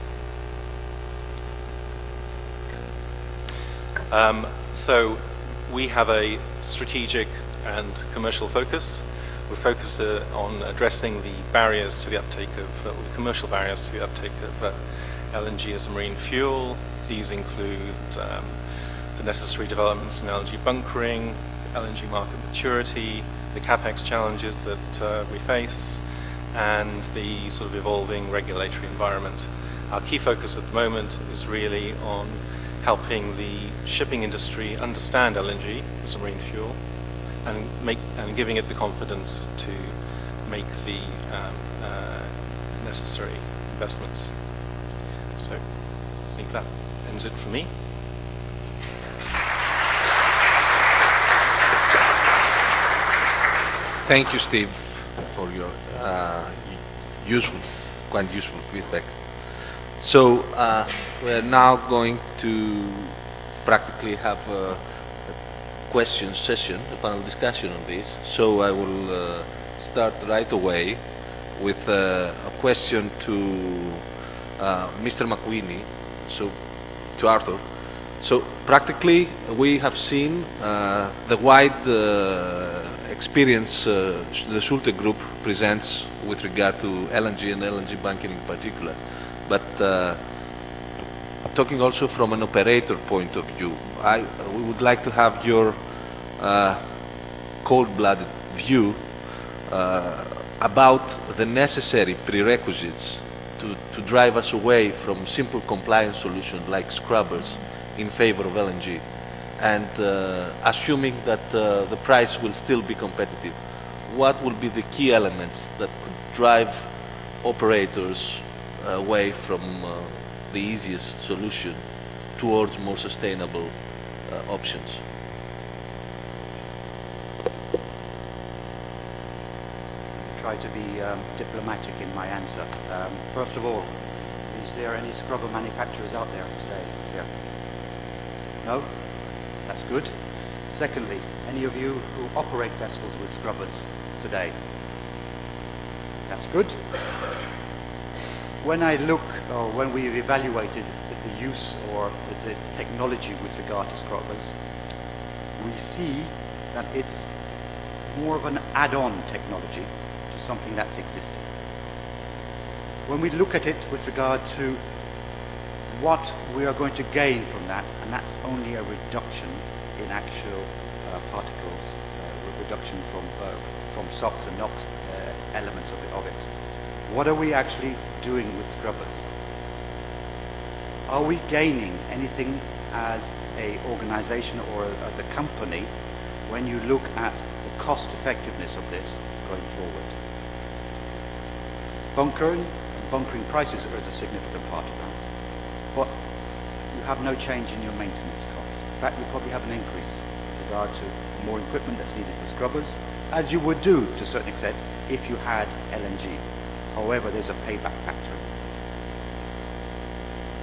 So we have a strategic and commercial focus. We're focused on addressing the barriers to the uptake of, or the commercial barriers to the uptake of LNG as a marine fuel. These include the necessary developments in LNG bunkering, LNG market maturity, the capex challenges that we face, and the sort of evolving regulatory environment. Our key focus at the moment is really on helping the shipping industry understand LNG as a marine fuel and giving it the confidence to make the necessary investments. So I think that ends it for me. Thank you, Steve, for your quite useful feedback. So we're now going to practically have a question session, a panel discussion on this. So I will start right away with a question to Mr. McQueenie, so to Arthur. So practically we have seen the wide experience the Schulte Group presents with regard to LNG and LNG banking in particular. But talking also from an operator point of view, we would like to have your cold-blooded view about the necessary prerequisites to drive us away from simple compliance solutions like scrubbers in favor of LNG. And assuming that the price will still be competitive, what will be the key elements that could drive operators away from the easiest solution towards more sustainable options? Try to be diplomatic in my answer. First of all, is there any scrubber manufacturers out there today? Yeah. No? That's good. Secondly, any of you who operate vessels with scrubbers today? That's good. When I look, or when we've evaluated the use or the technology with regard to scrubbers, we see that it's more of an add-on technology to something that's existing. When we look at it with regard to what we are going to gain from that, and that's only a reduction in actual particles, reduction from SOx and NOx elements of it. What are we actually doing with scrubbers? Are we gaining anything as an organization or as a company when you look at the cost effectiveness of this going forward? Bunkering prices is a significant part of that. But you have no change in your maintenance costs. In fact, you probably have an increase with regard to more equipment that's needed for scrubbers, as you would do to a certain extent if you had LNG. However, there's a payback factor.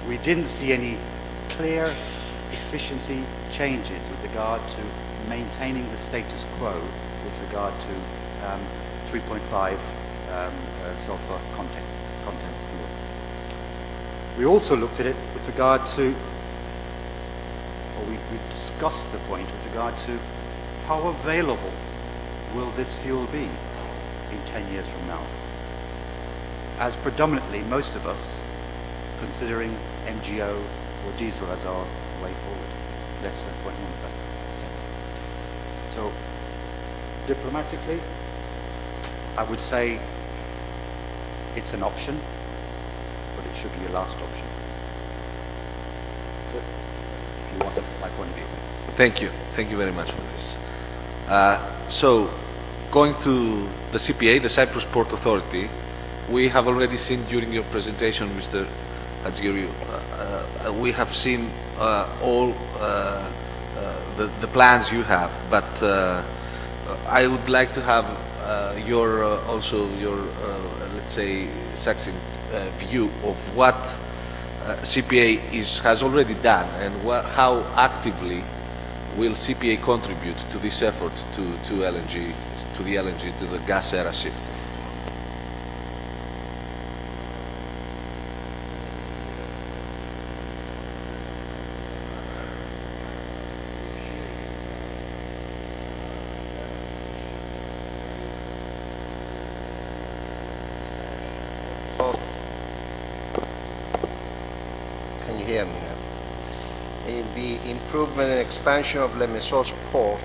We didn't see any clear efficiency changes with regard to maintaining the status quo with regard to 3.5 sulfur content fuel. We also looked at it with regard to, or we discussed the point with regard to how available will this fuel be in 10 years from now? As predominantly most of us considering MGO or diesel as our way forward, less than 0.1%. So diplomatically, I would say it's an option, but it should be a last option. So, if you want my point of view. Thank you very much for this. So, going to the CPA, the Cyprus Port Authority, we have already seen during your presentation, Mr. Hadjigiriou, we have seen all the plans you have, but I would like to have your let's say succinct view of what CPA has already done and how actively will CPA contribute to this effort to LNG, to the gas era shift. you hear me now? In the improvement and expansion of Limassol's port,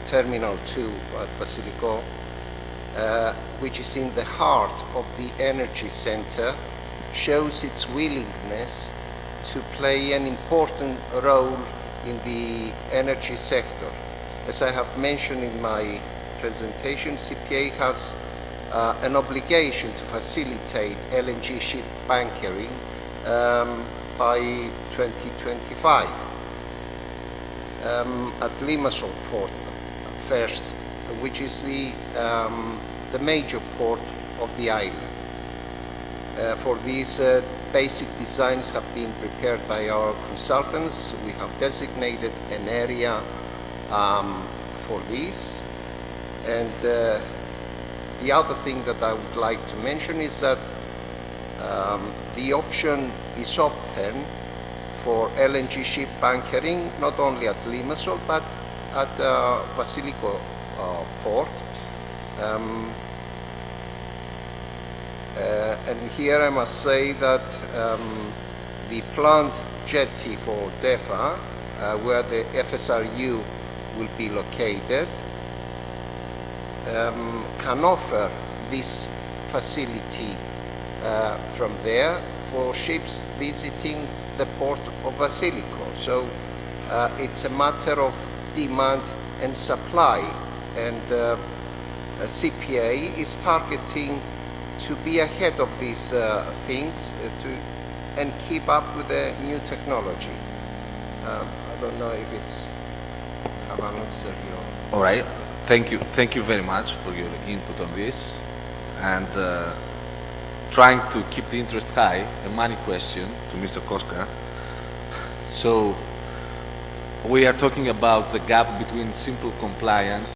Terminal 2 at Basilico, which is in the heart of the energy center, shows its willingness to play an important role in the energy sector. As I have mentioned in my presentation, CPA has an obligation to facilitate LNG ship bunkering by 2025 at Limassol port first, which is the major port of the island. For these, basic designs have been prepared by our consultants. We have designated an area for this. And the other thing that I would like to mention is that the option is open for LNG ship bunkering, not only at Limassol, but at Basilico port. And here I must say that the planned jetty for DEFA, where the FSRU will be located, can offer this facility from there for ships visiting the port of Basilico. So it's a matter of demand and supply, and CPA is targeting to be ahead of these things and keep up with the new technology. I don't know if it's have an answer here. All right. Thank you very much for your input on this, and trying to keep the interest high, a money question to Mr. Koska. So we are talking about the gap between simple compliance